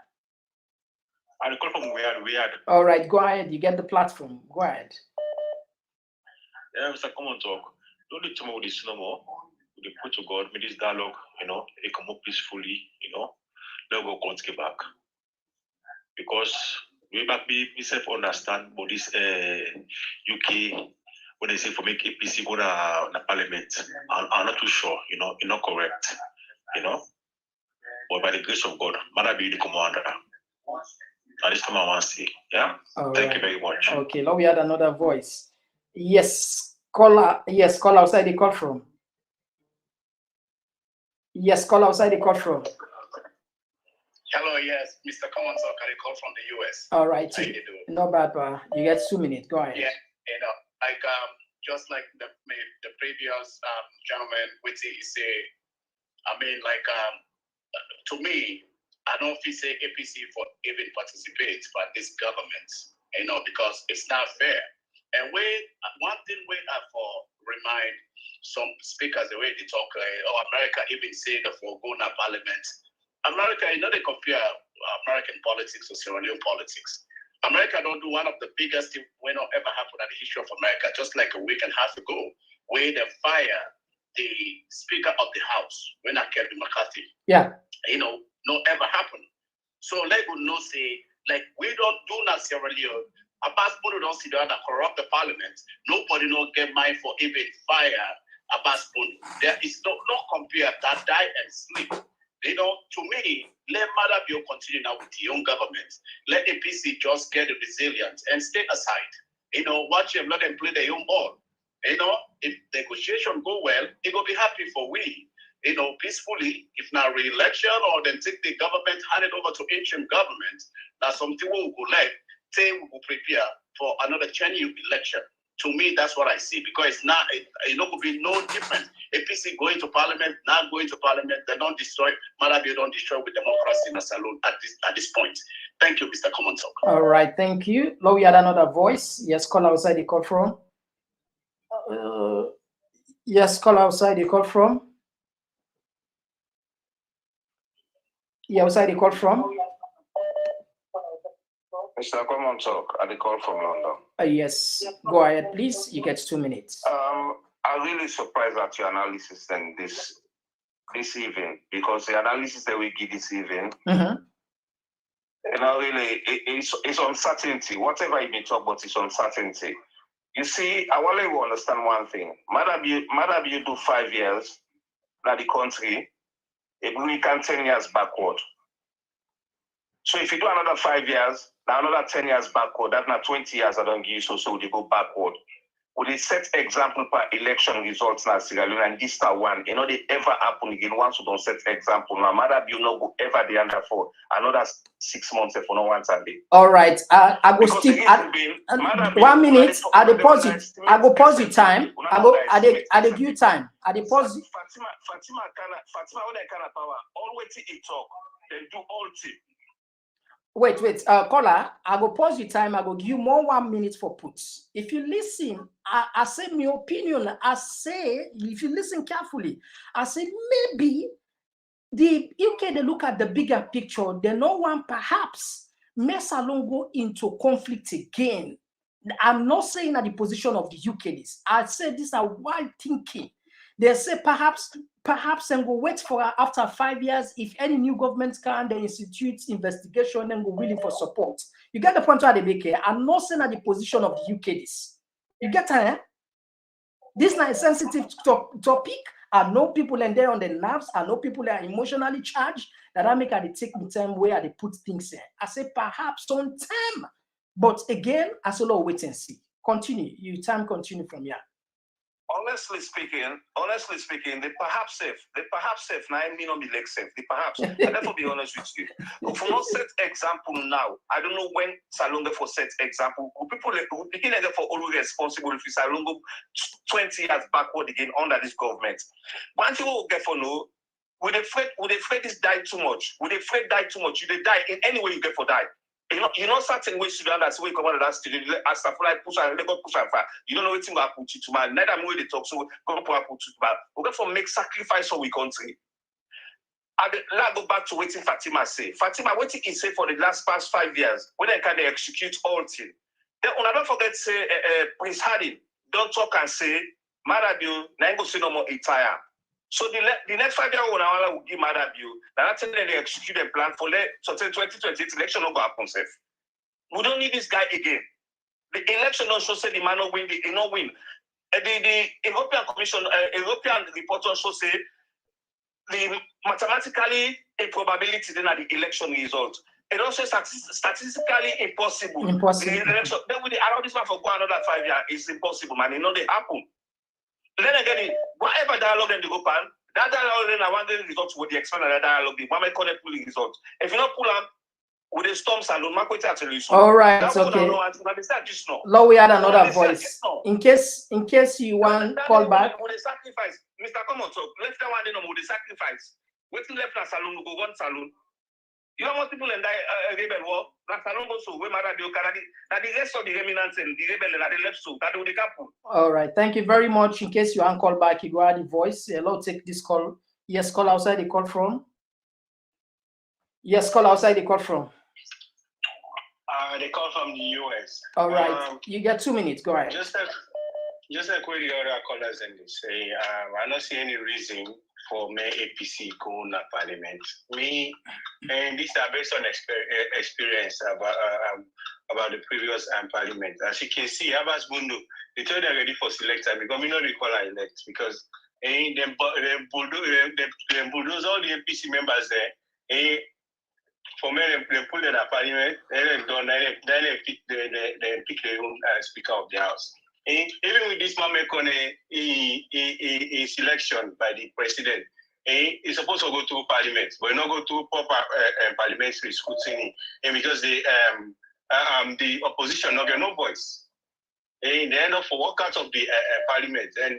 And the call from we had. All right, go ahead. You get the platform. Go ahead. Yeah, Mr. Komon-Tok. Don't need to move this no more. We put to God, with this dialogue, you know, they come up peacefully, you know, let go country back. Because we back me myself understand but this UK when they say for make APC go to parliament, I'm not too sure, you know, it's not correct, you know. But by the grace of God, Mother be the commander. And this time I want to say, yeah. Thank you very much. Okay, now we had another voice. Yes, caller. Yes, call outside the call from. Yes, call outside the call from. Hello, yes, Mr. Komon-Tok, I call from the US. All right, how you doing? Not bad, but you get 2 minutes. Go ahead. Yeah, you know, like just like the previous gentleman, which he say, I mean, like to me, I don't feel say APC for even participate by this government, you know, because it's not fair. And one thing we have for remind some speakers the way they talk, America even say the for go to parliament. America, you know, they compare American politics with Sierra Leone politics. America don't do one of the biggest things when ever happened in the history of America, just like a week and a half ago, where they fire the Speaker of the House, when I Kevin McCarthy. Yeah. You know, no ever happened. So let go no say, like, we don't do not Sierra Leone. Abbas Bono don't sit down and corrupt the parliament. Nobody don't get mind for even fire Abbas Bono. There is no compare that die and sleep. You know, to me, let Mother Bio continue now with the young government. Let APC just get the resilience and stay aside. You know, watch them, let them play their own ball. You know, if negotiation go well, it will be happy for we. You know, peacefully, if not re-election or then take the government, hand it over to interim government, that's something we will go like, say we will prepare for another 10-year election. To me, that's what I see, because it's not, it will be no different. APC going to parliament, not going to parliament, they don't destroy, Malawi don't destroy with democracy in a salon at this point. Thank you, Mr. Komon-Tok. All right, thank you. Now we had another voice. Yes, call outside the call from. Yes, call outside the call from. Yeah, outside the call from. Mr. Komon-Tok, I call from London. Yes, go ahead, please. You get 2 minutes. I'm really surprised at your analysis and this evening, because the analysis that we give this evening, really, it's uncertainty. Whatever you may talk about, it's uncertainty. You see, I want to understand one thing. Madam, you do 5 years, now the country, we can 10 years backward. So if you do another 5 years, now another 10 years backward, that's not 20 years I don't give you, so they go backward. Would they set example per election results now, Sierra Leone, and this one, they ever happen again once you don't set example. No matter you not go ever the under for another 6 months if you no one Sunday. All right, I go stick at 1 minute. I deposit. I go pause the time. I dey give time. I deposit. Fatima, when they can power, all waiting it talk, then do all thing. Wait, caller, I go pause the time. I go give you more 1 minute for puts. If you listen, I say my opinion. I say, if you listen carefully, I say maybe the UK, they look at the bigger picture. They no one perhaps may Salon go into conflict again. I'm not saying at the position of the UK this. I say these are wild thinking. They say perhaps and go wait for after 5 years. If any new government can, then institute investigation and go willing for support. You get the point where they make here. I'm not saying at the position of the UK this. You get it? This is not a sensitive topic. I know people and they're on the nerves. I know people that are emotionally charged. That I make they take the time where they put things in. I say perhaps some time, but again, I say wait and see. Continue. Your time continue from here. Honestly speaking, the perhaps safe, now I mean not be like safe, the perhaps. I therefore be honest with you. If we not set example now, I don't know when Salongo for set example. People begin for always responsible if Salongo 20 years backward again under this government. One thing we'll get for no, would they afraid this die too much? Would they afraid die too much? You they die in any way you get for die. You know certain ways to do that. So we come out of that studio. As stuff like push and far. You don't know what thing will put you to man. Neither way they talk. So go put you to man. We go for make sacrifice for we country. Let's go back to what Fatima say. Fatima, what he say for the past 5 years when they can execute all things. Then don't forget say Prince Hardy don't talk and say Marabu na go say no more retire. So the next 5 years when will give Marabu, that's when they execute a plan for the 2028 election will go happen safe. We don't need this guy again. The election also say the man no win, he no win. The European Commission, European report also say the mathematically improbability then at the election result. It also statistically impossible. The election, then with the allow this man for go another 5 years, it's impossible, man. It know they happen. Then again, whatever dialogue then they go pan, that dialogue then I want the results with the expand that dialogue. The one may call it pulling results. If you not pull up with the storms alone, my question tell you so. All right, okay. Lord, we had another voice. In case you want call back. With the sacrifice, Mr. Komon-Tok, left that one then with the sacrifice. Waiting left na salon go one salon. You know most people in that rebel war. That salon go so we matter that the rest of the remnants and the rebel that they left so that will happen. All right, thank you very much. In case you want call back, you go ahead the voice. Hello, take this call. Yes, call outside the call from. Yes, call outside the call from. They call from the US. All right, you get 2 minutes. Go ahead. Just like what the other callers and they say, I don't see any reason for me APC going to parliament. Me, and this is based on experience about the previous parliament. As you can see, Abbas Bundu, they told they're ready for selector because we don't recall our elect because they bulldoze all the APC members there. For me, they put in a parliament, then they pick their own speaker of the house. Even with this man make on a selection by the president, he's supposed to go through parliament, but not go through proper parliamentary scrutiny, and because the opposition not get no voice. They end up for work out of the parliament, and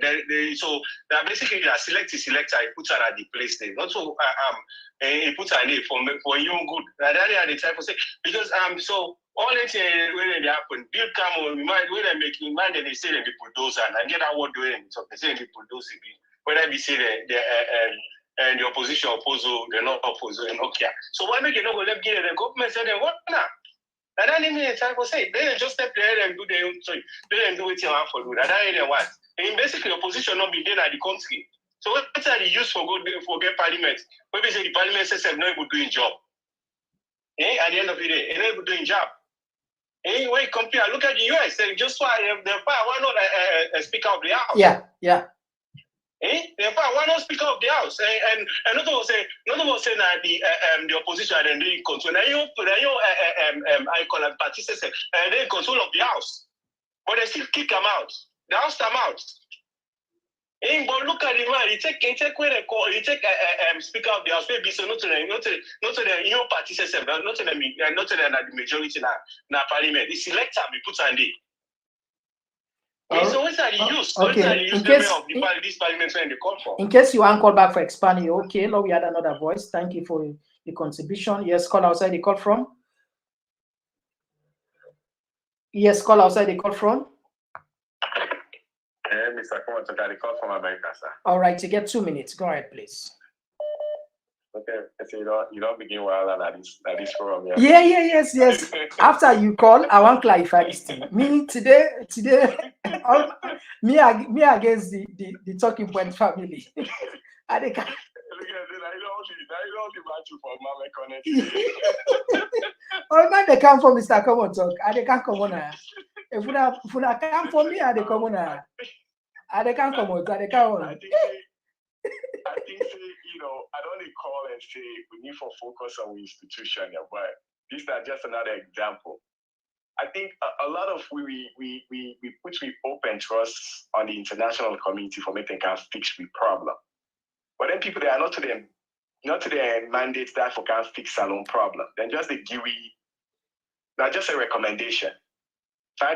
so that basically the selector, he puts her at the place name. Not so he puts her name for you good. That they try to say because so all that when they happen, Bill come on mind when they make in mind that they say that the bulldozer and I get that word doing so they say the bulldozer whether they say and the opposition oppose, they're not oppose, and okay. So why make you not go let give the government say they what now? And then in the time, say, they just step there and do their own thing. They don't do what you want for do. And I didn't want. And basically, opposition not be there at the country. So what are the use for get parliament? When we say the parliament says they're not able to do a job. At the end of the day, they're not able to do a job. When you compare, look at the US. They just why why not a speaker of the house? Yeah. Why not speaker of the house? And not about say that the opposition and they control. Now I call them party system. They in control of the house, but they still kick them out. The house them out. But look at the man. He take where they call. He take speaker of the house. Maybe so not to the party system. Not to the majority na parliament. He select them. He put on the. So what's that use? Okay. This parliament when they call for. In case you want call back for expanding, okay. Now we had another voice. Thank you for the contribution. Yes, call outside the call from. Yes, call outside the call from. Mr. Komon-Tok, I call from America, sir. All right, you get 2 minutes. Go ahead, please. Okay, so you don't begin well at this forum. Yes. After you call, I want to clarify this thing. Me today, me against the talking point family. I think I oh man, they come for Mr. Komon-Tok. They can't come on. If you come for me, they come on. They can't come on. They can't on. I think I don't call and say we need to focus on the institution, but this is just another example. I think a lot of we put open trust on the international community for making can fix the problem. But then people, they are not to the mandate that for can fix their own problem. Then just the GUI, not just a recommendation.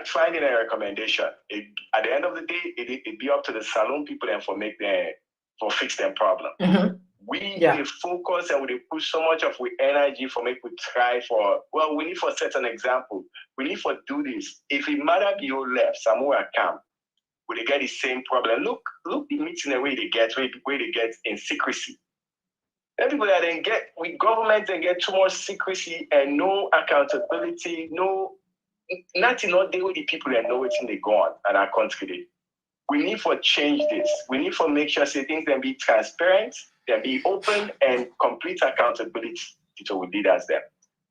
Finding a recommendation. At the end of the day, it be up to the salon people and for fix their problem. Mm-hmm. We focus and we put so much of energy for make we try for. Well, we need for set an example. We need for do this. If it matter be your left somewhere come, will they get the same problem? Look the meeting the way they get in secrecy. Everybody then get with government and get too much secrecy and no accountability, nothing not deal with the people that know what's in the gone and our country. We need for change this. We need for make sure say things can be transparent, can be open and complete accountability to we leaders them.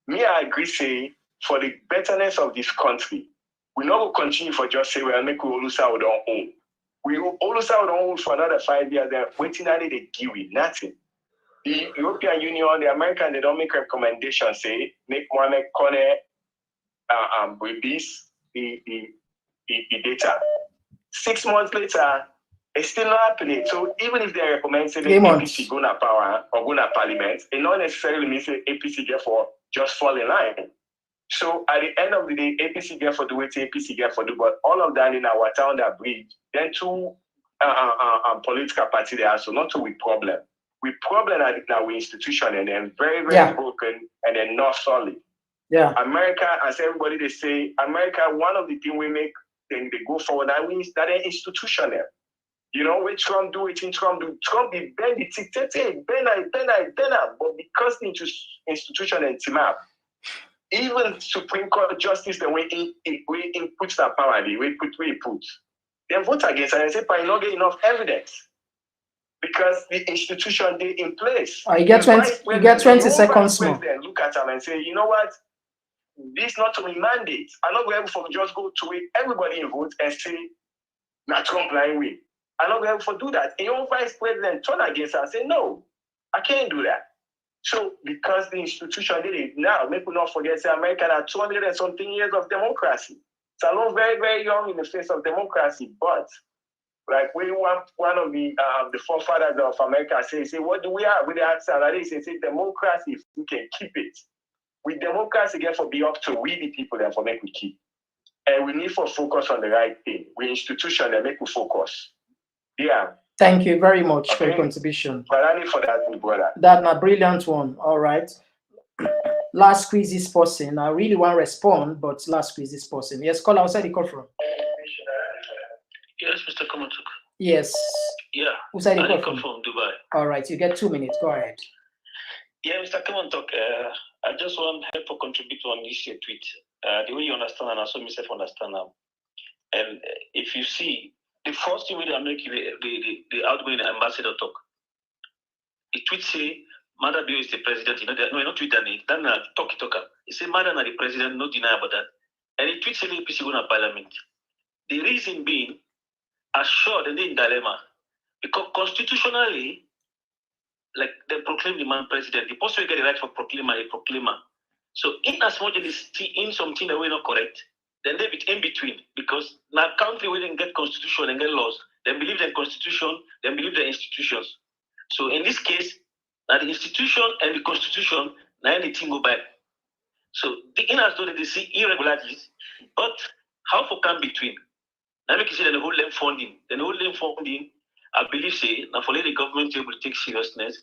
Me, I agree say for the betterness of this country, we not will continue for just say well make we all lose our own. We will all lose our own for another 5 years. They're waiting on they give we nothing. The European Union, the American, they don't make recommendations say make Mohamed Kone release the data. 6 months later, it's still not happening. So even if they recommend say the APC go to power or go to parliament, it not necessarily means that APC therefore just fall in line. So at the end of the day, APC get for do what APC get for do, but all of that in our town that bridge, then two political party there, so not to we problem. We problem at our institution and then very, very broken and then not solid. Yeah. America, as everybody they say, America, one of the things we make, then they go forward, that means that they're institutional. You know, what Trump do, Trump be bend the tick, bend, but because the institution and team up, even Supreme Court justice, the way it puts that power, the way it puts, they vote against it and say, but not get enough evidence. Because the institution they in place. You get 20 seconds more. Look at them and say, you know what? This not to be mandate. I'm not going to just go to it, everybody in vote and say, not Trump line win. I'm not going to do that. And your vice president turn against us and say, no, I can't do that. So because the institution did it now, make we not forget say America had 200 and something years of democracy. It's a long, very, very young in the face of democracy, but like we want one of the forefathers of America say, what do we have with the answer? That is, say democracy, if we can keep it. With democracy, therefore, be up to we the people that for make we keep. And we need for focus on the right thing. We institution that make we focus. Yeah. Thank you very much for your contribution. But I need for that, brother. That's a brilliant one. All right. Last quiz is person. I really want to respond, but last quiz is person. Yes, call outside the call from. Yes, Mr. Komon-Tok. Yes. Yeah. Who's I call from Dubai. All right, you get 2 minutes. Go ahead. Yeah, Mr. Komon-Tok. I just want help to contribute on this tweet. the way you understand and also myself understand now. And if you see, the first thing we are making the outgoing ambassador talk, the tweet say, Mother Bill is the president, no, not tweet that, then talk. He say, Mother na the president, no deny about that. And the tweet say, the APC go to parliament. The reason being, assured and in dilemma, because constitutionally, like they proclaim the man president, the person will get the right for proclaimer, a proclaimer. So in as much as they see in something that we're not correct, then they be in between, because now country we didn't get constitution and get laws, they believe in constitution, they believe in institutions. So in this case, now the institution and the constitution, now anything go back. So the in as though they see irregularities, but how for come between? Now make you see that the whole land funding, I believe say now for let the government able to take seriousness,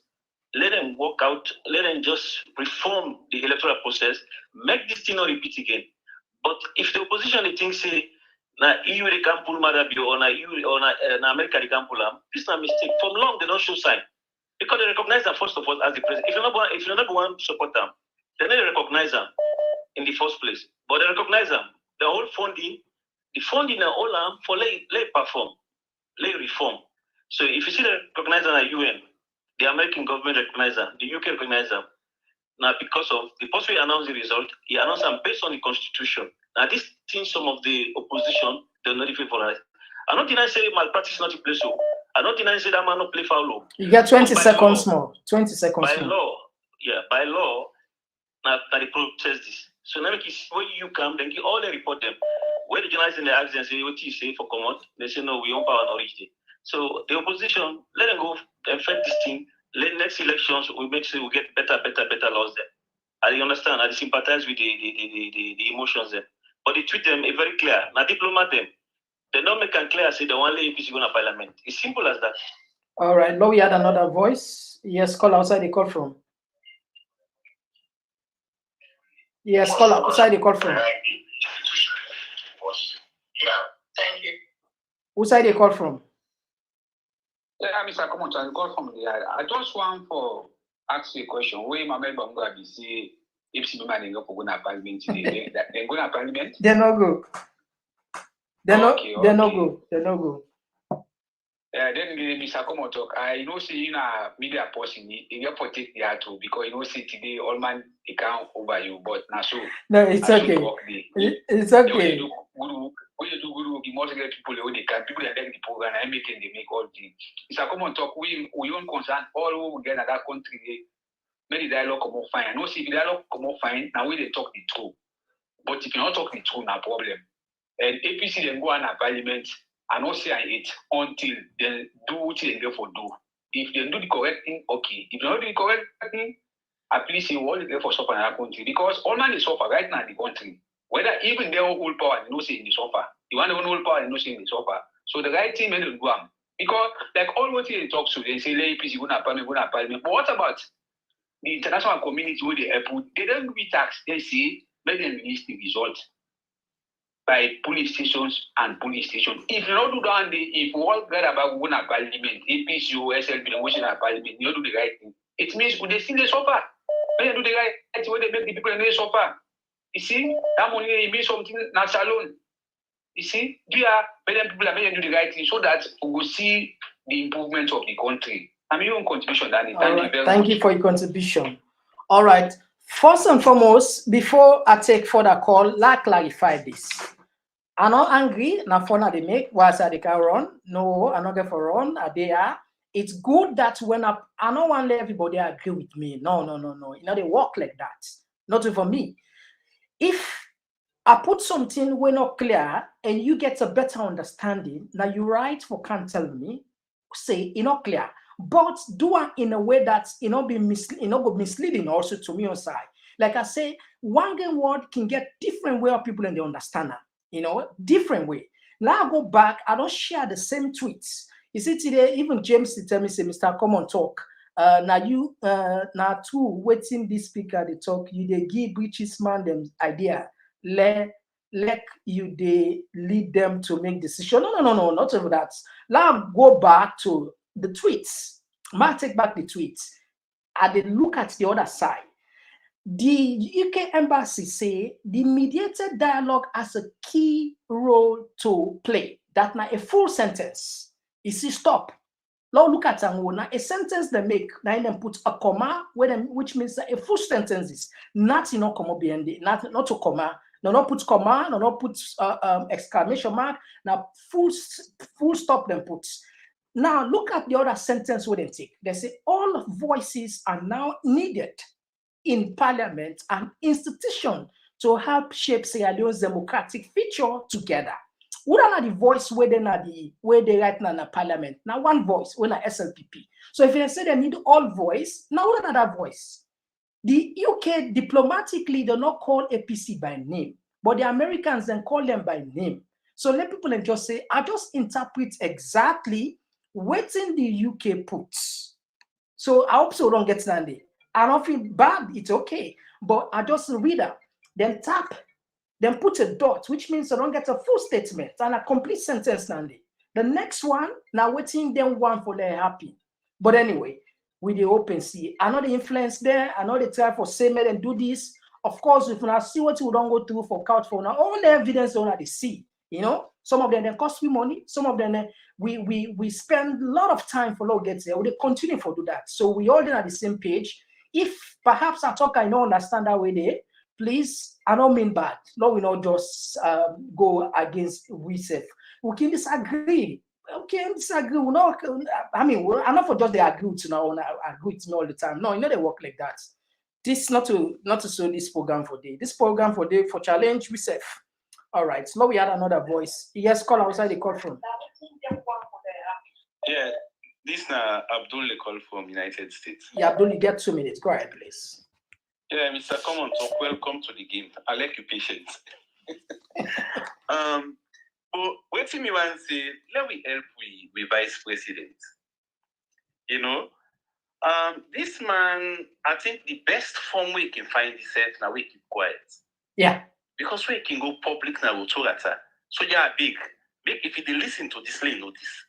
let them work out, let them just reform the electoral process, make this thing not repeat again. But if the opposition they think say na EU they can pull Madabio or na EU or na America they can pull them, this is a mistake. From long they don't show sign. Because they recognize them first of all as the president. If you're not one support them, then they recognize them in the first place. But they recognize them. The whole funding, are all for let perform, let reform. So if you see the recognize them at UN, the American government recognize them, the UK recognize them. Now because of the post we announced the result, he announced them based on the constitution. Now this thing some of the opposition they're not even for us. I'm not denying say malpractice not to play so. I'm not denying say that man not play foul. You get 20 seconds more. 20 seconds by more. Law, yeah, by law, now they process this. So now when you come, then you all they report them. When the journalists in the accident say what you say for common, they say no, we own power not reach it. So the opposition, let them go and fight this thing. Let next elections we make sure we get better laws there. I understand, I sympathize with the emotions there. But they treat them very clear. Now diplomat them. They don't make it clear say the one APC going to parliament. It's simple as that. All right, now we had another voice. Yes, call outside the call from. Yes, call outside the call from. Yeah, thank you. Who side they call from? Yeah, Mr. Komon-Tok, call from the I just want for ask you a question. Where my member going to say if you man go for parliament today, they go to parliament? They no go. They no go. They no go. Then Mr. Komon-Tok, I know see you na media person, you protect the too because you know see today all man they can't over you, but now so no, it's okay. It's okay. When you do good, you must get people who they can people that like the program and they make all things. Mr. Komon-Tok, we don't concern all over again at that country. Many dialogue come up fine. I know see if dialogue come up fine, now we they talk the truth. But if you not talk the truth, no problem. And APC then go on a parliament. I don't say it until they do what they go for do. If they do the correct thing, okay. If they don't do the correct thing, at least they will go for suffer in our country. Because all man is suffer right now in the country. Whether even their whole power, they don't say in the suffer. You want their whole power, they don't say in the suffer. So the right thing may not do them. Because like all what they talk to, they say, APC go to parliament. But what about the international community where they help? They don't do tax. They say, let them release the result by police stations and police stations. If you don't do that, if we all get about one parliament, APC or SLB, the motion at parliament, you don't do the right thing. It means they still they suffer. When you do the right thing, they make the people they suffer. You see, that money it means something not alone. You see, people are making do the right thing so that we will see the improvement of the country. I mean, your own contribution, Danny. Thank you for your contribution. All right. First and foremost, before I take further call, let's clarify this. I'm not angry, na fun they make, whilst they can run. No, I'm not going for run, they are. It's good that when I don't want to let everybody agree with me. No. You know, they work like that. Not for me. If I put something we're not clear and you get a better understanding, now you write for can't tell me, say it's not clear. But do it in a way that be misleading also to me on side. Like I say, one game word can get different way of people and they understand that, different way. Now I go back, I don't share the same tweets. You see today, even James tell me, say, Mr. Komon-Tok, now too waiting this speaker they talk, you they give British man them idea, let you they lead them to make decision. No, not over that. Now go back to the tweets. Might take back the tweets. I did look at the other side. The UK embassy say the mediated dialogue has a key role to play. That now a full sentence. You see, stop. Now look at now a sentence they make, now them put a comma, which means that a full sentence is not comma behind it, not to comma, no not put comma, no not put exclamation mark, now full stop them put. Now look at the other sentence where they take. They say all voices are now needed in parliament and institution to help shape Sierra Leone's democratic future together. What are the voice where they right now in the parliament? Now one voice when are SLPP. So if you say they need all voice, now what are that voice? The UK diplomatically do not call APC by name, but the Americans then call them by name. So let people then just say, I just interpret exactly what's in the UK puts. So I hope so don't get standing. I don't feel bad, it's okay. But I just read up, then tap, then put a dot, which means I don't get a full statement and a complete sentence standing. The next one, now waiting them one for they're happy. But anyway, with the open see, I know the influence there, I know the try for say me and do this. Of course, if you see what you don't go through for couch for now, all the evidence on they see, some of them they cost me money, some of them we spend a lot of time for law gets there. We continue to do that. So we all at the same page. If perhaps I talk, I don't understand that way there, please, I don't mean bad. No, we not just go against reset. We can disagree. Okay, disagree. We not, I mean, I'm not for just they agree to now, agree to me all the time. No, they work like that. This not to show this program for day. This program for day for challenge reset. All right, so now we had another voice. Yes, call outside the call from. Yeah, this now Abdul call from United States. Yeah, Abdul, you get 2 minutes. Go ahead, please. Yeah, Mr. Komon-Tok, welcome to the game. I like your patience. But what me want to say, let me help with vice president. This man, I think the best form we can find himself now we keep quiet. Yeah. Because we can go public now with Torata. So yeah, big. If you listen to this, notice.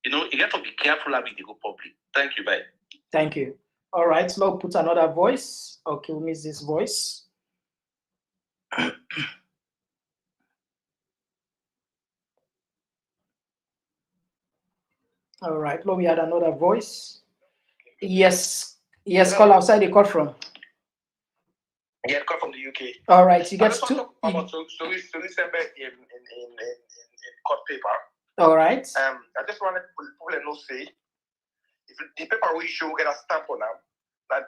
You got to be careful how you go public. Thank you, bye. Thank you. All right, so now put another voice. Okay, we miss this voice. All right, now we had another voice. Yes, call outside. The call from. Yeah, call from the UK. All right, you get two. About story in court paper. All right. I just wanted people to know say if the paper we show get a stamp on them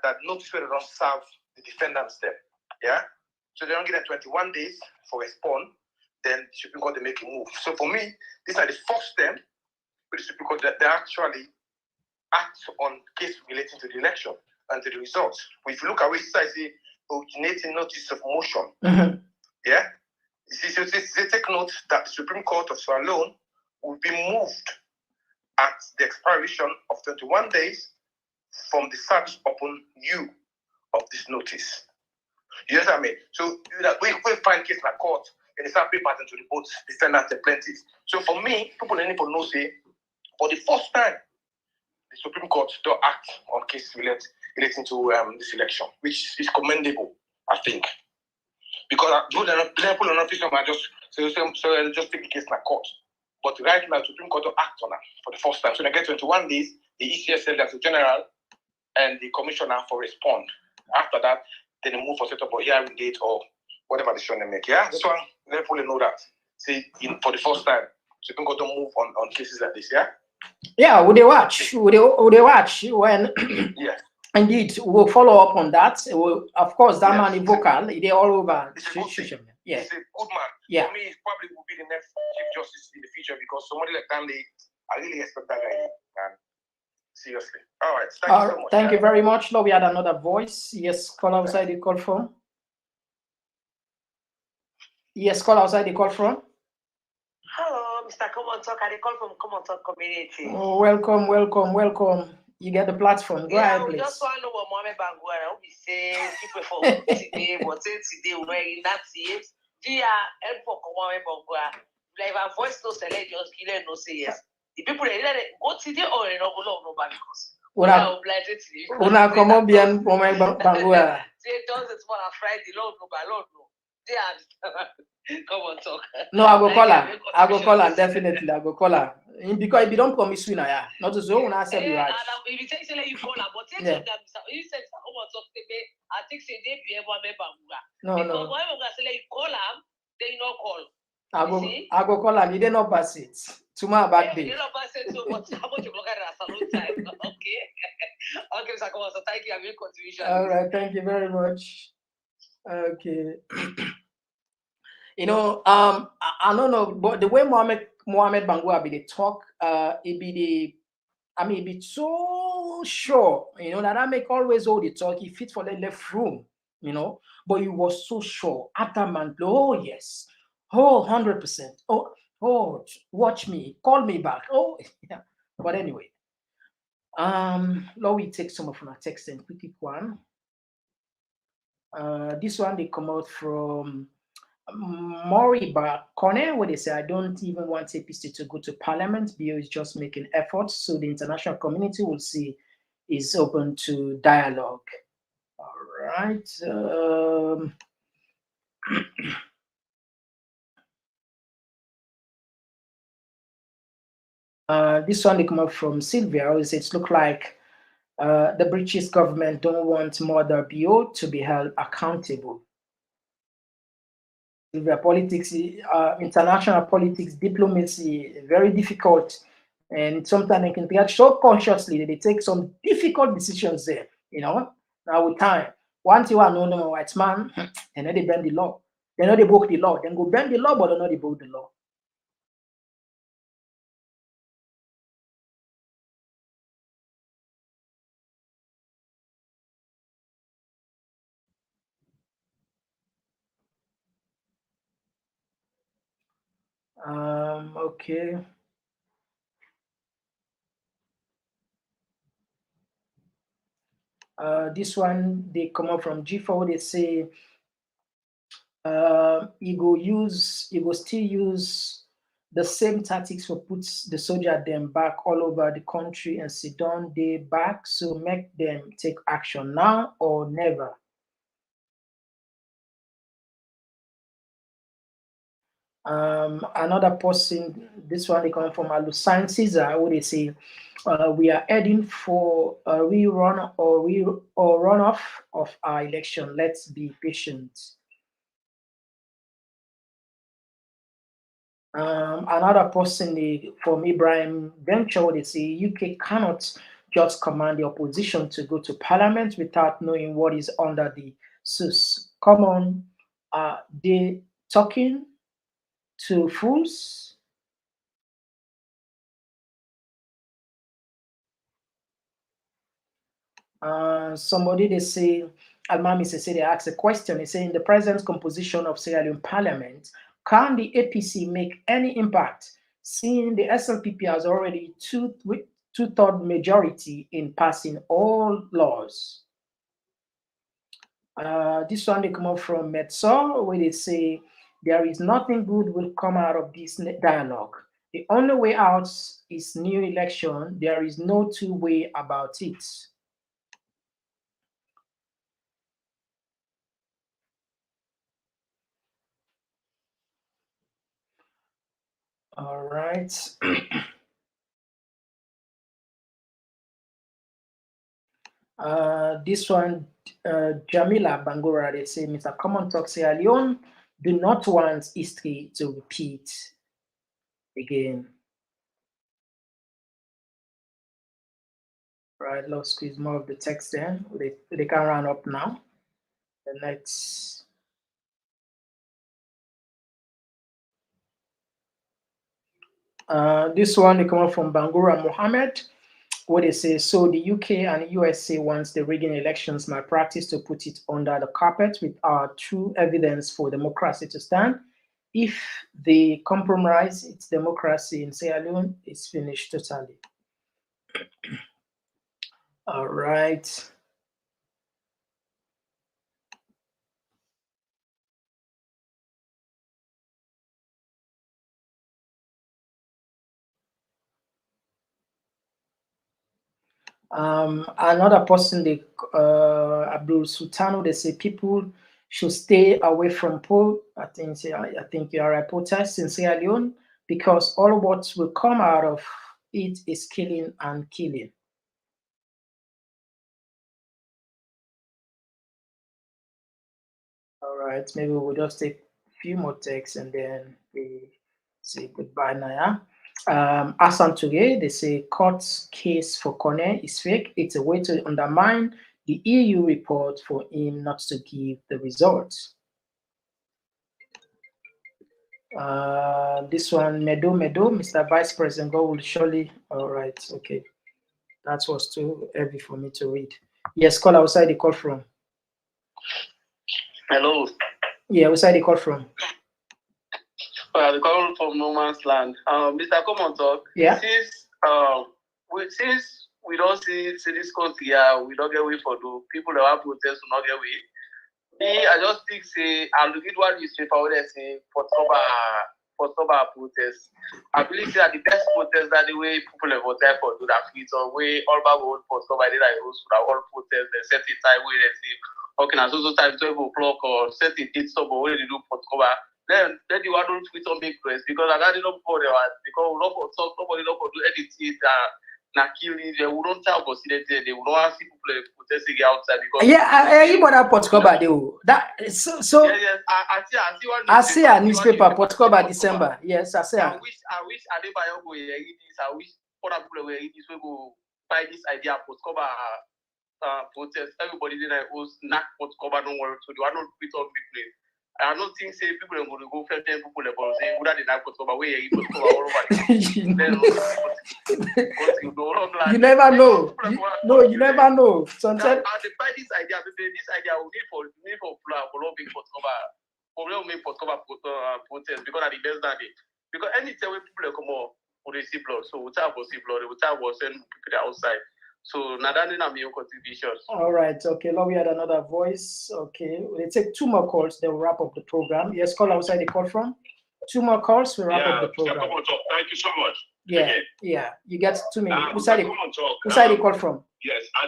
that notice where they don't serve the defendants them. Yeah. So they don't get 21 days for respond. Then the Supreme Court they make a move. So for me, these are the first step with the Supreme Court that they actually act on case relating to the election and to the results. If you look at which side say originating notice of motion, yeah, so they take note that the Supreme Court of Sierra Leone will be moved at the expiration of 21 days from the service upon you of this notice. You know what I mean? So we find case in a court and it's a paper to the both defendants and plaintiffs. So for me, people need to know say for the first time the Supreme Court don't act on cases relating to this election, which is commendable, I think. Because people are not just take the case in a court. But right now, the Supreme Court will act on it for the first time. So they get 21 days, the ECS Director General and the Commissioner for respond. After that, then they move for set up a hearing date or whatever decision they make. Yeah, that's why let people know that. See, for the first time, Supreme Court don't move on cases like this. Yeah. Yeah, would they watch? Would they watch when? Yeah. Indeed, we'll follow up on that. Of course, that man is vocal. They're all over. It's a good thing. Yeah. He's a good man. Yeah. For me, he probably will be the next Chief Justice in the future because somebody like Danley, I really respect that guy. Man. Seriously. All right. Thank you so much. Thank you very much. Now we had another voice. Yes, call outside the call from. Yes, call outside the call from. Hello, Mr. Komon-Tok. I call from Komon-Tok community. Oh, welcome. You get the platform. Go ahead, please. Just want to know what Mohamed Banguara we say people for today, but today we're in that it. Via help for Mohamed Banguara. Like a voice to select just kill no say yes. The people they let it go today or no because Una comment bien pour moi Bangura. C'est dans ce moment Friday, l'autre no. They are come on talk. No, I go call her definitely. I go call her. Because if you don't promise me, yeah, not to say when I say you right. If you say you call her, but take Yeah. you said come on talk to me. I think say they be able to Bangura. No, Because no. when you say you call her, they not call. I go call her. You didn't know pass it. Tomorrow bad day. You don't pass it too, but how much you look at it as salon time? Okay. Okay, Mr. Komon, so thank you. I'm your contribution. All right, thank you very much. Okay. You know, I don't know, but the way Mohammed Bangura be the talk, it be the, I mean, it be so sure, you know, that I make always all the talk. He fit for the left room, you know, but he was so sure, adamant. Oh yes, oh 100%. Oh, watch me, call me back. Oh yeah. But anyway, now we take some of our text and quick one. This one they come out from Moriba Corner, where they say, I don't even want APC to go to parliament. BO is just making efforts, so the international community will see is open to dialogue. All right. This one they come up from Sylvia. It says, look like the British government don't want Mother BO to be held accountable. Politics, international politics, diplomacy, very difficult, and sometimes they can be subconsciously that they take some difficult decisions there. You know, now with time, once you are known as a white man, and then they bend the law, they know they broke the law, then go bend the law, but they know they broke the law. Okay. This one they come up from G4. They say he go still use the same tactics for put the soldier them back all over the country and sit down they back. So make them take action now or never. Another person, this one they come from Alusan Caesar, where they say we are heading for a rerun or runoff of our election. Let's be patient. Another person from Ibrahim Venture, they say UK cannot just command the opposition to go to parliament without knowing what is under the SUS. Come on, they talking to fools? Somebody they say, Almami say they ask a question. They say in the present composition of Sierra Leone Parliament, can the APC make any impact, seeing the SLPP has already two-third majority in passing all laws? This one they come up from Metso, where they say there is nothing good will come out of this dialogue. The only way out is new election. There is no two-way about it. All right. This one, Jamila Bangura, they say, Mr. Komon-Tok Sierra Leone do not want history to repeat again. Right, let's squeeze more of the text there. They can run up now. The next. This one, they come up from Bangura Mohammed, where they say, so the UK and USA wants the rigging elections malpractice to put it under the carpet with our true evidence for democracy to stand. If they compromise its democracy in Sierra Leone, it's finished totally. All right. Another person, they Abdul Sultano, they say people should stay away from poll. I think you are right. Protest in Sierra Leone because all what will come out of it is killing and killing. All right, maybe we'll just take a few more texts and then we say goodbye now. Yeah? Asan Toure, they say court case for Kone is fake. It's a way to undermine the EU report for him not to give the results. This one, Medo, Mr. Vice President, God will surely. All right, okay. That was too heavy for me to read. Yes, call outside the call from. Hello. Yeah, outside the call from. The call from No Man's Land. Mr. Komon-Tok. Yeah. Since we don't see this country here, we don't get way for the people that have protest will not get way. Me, I just think say I'll read one newspaper where they say for October protest. I believe that the best protest that the way people have voted for do that fit or way all about vote for October they like also that all protest they set a time where they say okay now so time 12 o'clock or set a date stop or what they do for October. Then the one don't tweet on big press because I got it up for the one because we don't talk nobody don't do anything na killing they wouldn't have considered they would not see people protesting outside because you want Port Cover that so I see a newspaper Port Cover December. Yes, I see. I wish Adebayo go hear this. I wish other people will hear this. We go buy this idea Port Cover protest. Everybody then I was not Port Cover don't worry. So do I not tweet on big place? I don't think say people are going to go first 10 people about say who that the night Port Cover where you Port Cover all over. You never know. You never know. Sometimes they buy this idea. This idea will need for lobbying Port Cover. Problem make Port Cover protest because at the best that day. Because anytime when people come out, they see blood. So without see blood, without send people outside. So now that's not my contribution. All right. Okay. Now we had another voice. Okay. We'll take 2 more calls. Then we'll wrap up the program. Yes, call outside the call from. 2 more calls. We'll wrap up the program. Thank you so much. Yeah. Again. Yeah. You get 2 minutes. Who's the call from? Yes, I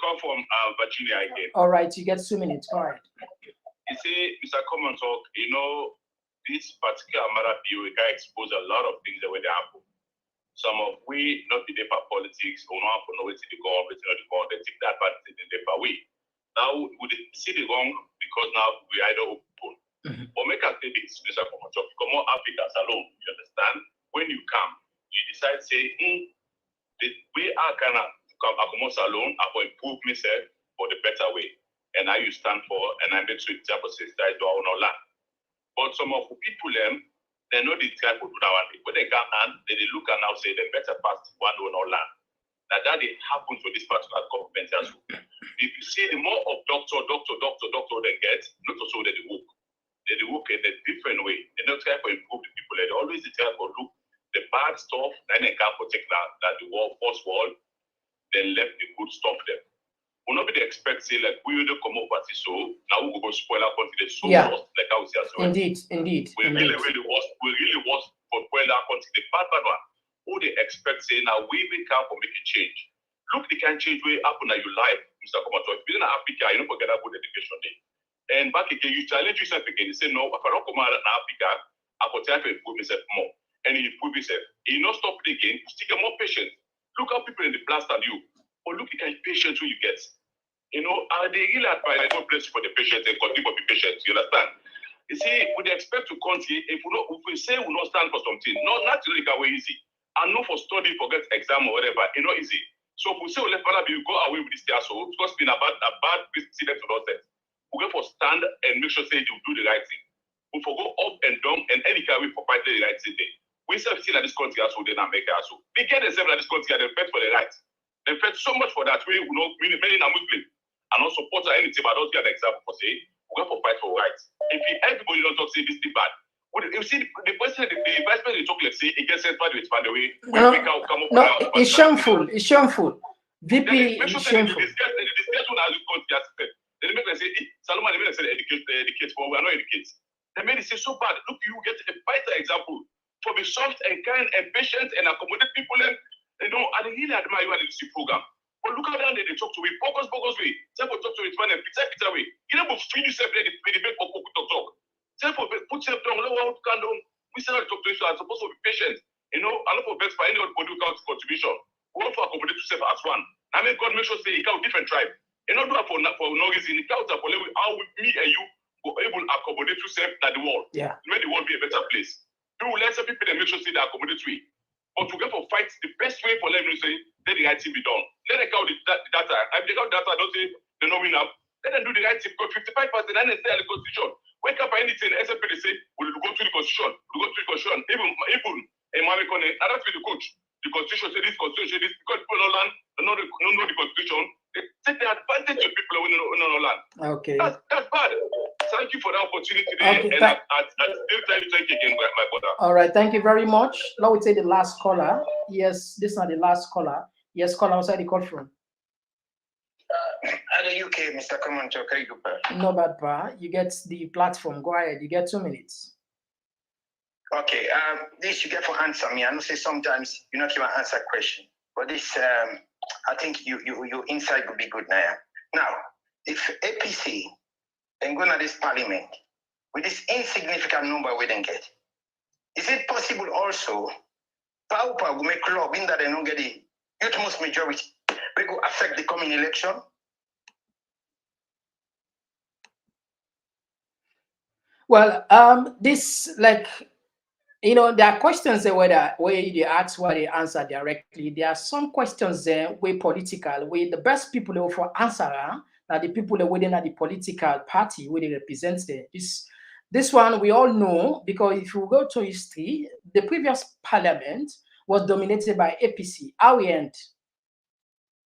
call from Virginia again. All right. You get 2 minutes. All right. You see, Mr. Komon-Tok, this particular matter bill can expose a lot of things that were happen. Some of we not the paper politics, or not for no way to the government, they take that part in the paper way. Now we see the wrong because now we either open. Or make us say this, Mr. Komon-Tok, come on Africans alone, you understand? When you come, you decide say, we are gonna come accommodate alone, I will improve myself for the better way. And I you stand for, and I make sure it's a process that do our land. But some of the people they know the guy who do that one. When they come and they look and now say they better pass one on our land. Now that it happens to this particular government as well. If you see the more of doctor they get, not to show that they work. They work in a different way. They don't try to improve the people. They always try to look the bad stuff, then they can't protect that the first wall, then left the good stuff there. We'll not be the expect say like we will come up at so now we will go spoil our country so lost like I was as well. Indeed. We really was for spoil our country the bad one. Who they expect say now we can for make a change. Look the kind of change way happen in your life, Mr. Komon-Tok. If you're in Africa, you don't forget about education day. And back again, you challenge yourself again. You say no, if I don't come out in Africa, I will try to improve myself more. And you improve yourself. You not stop it again, you still get more patient. Look how people in the blast at you. Or look the kind of patience you get. They really advise God bless you for the patience and continue to be patient. You understand? You see, we expect to country if we say we not stand for something, not really go easy. And not for study, forget exam or whatever, it's not easy. So if we say we let Father be go away with this year, so because it's been a bad precedent to us, we go for stand and make sure say you do the right thing. We for go up and down and any kind of way for fight the right thing. We say that this country also then America also. They get themselves that this country and they fight for the right. They fight so much for that. We many are Muslim. And not support anything, but I don't get an example for say, we're going to fight for rights. If everybody don't talk, say this is bad. You see, the president, the vice president talk, let's say, it gets sent by the way. It's shameful. It's shameful. VP is shameful. This one has got they make them say, Salomon, they make them say educate, but we are not educated. They made it say so bad. Look, you get a better example for be soft and kind and patient and accommodate people. And, I really admire you at this program. But look how they talk to me. Focus way. Tell for talk to it when they Peter way. You know, feed yourself there, the debate for talk. Tell for put yourself down, low out, can down. We say not talk to you, so I'm supposed to be patient. You know, I'm not for best for any other body count contribution. We want to accommodate yourself as one. I mean, God make sure say you count different tribe. You know, do that for no reason. You count for level how me and you go able to accommodate yourself at the world. Yeah. Make the world be a better place. Do let some people make sure say they accommodate we. But to get for fight, the best way for them to say, let the right thing be done. Let them count the data. If they count data, don't say they don't win up. Let them do the right thing. Because 55% and they say the constitution. Wake up anything, SFP they say, we'll go to the constitution. We'll go to the constitution. Even Emmanuel Kone, and that's with the coach. The constitution say this, constitution say this, because people don't learn, don't know the constitution. They take the advantage of people who don't know land. Okay. That's bad. Thank you for the opportunity today. Okay, And I'll still tell you thank you again, my brother. All right, thank you very much. Now we take the last caller. Yes, this is not the last caller. Yes, caller, outside the call from. At the UK, Mr. Komon-Tok, how you doing? No bad, pa. You get the platform. Go ahead. You get 2 minutes. Okay. This you get for answer me. I know say sometimes you not even answer question, but this I think your insight would be good now. Now, if APC then go to this parliament with this insignificant number we didn't get, is it possible also Paupa will make law in that they don't get the utmost majority? We go affect the coming election. Well, this like there are questions there where you ask where they answer directly. There are some questions there where political, where the best people who for answer are the people that within the political party where they represent them. This one we all know, because if you go to history, the previous parliament was dominated by APC. How we end?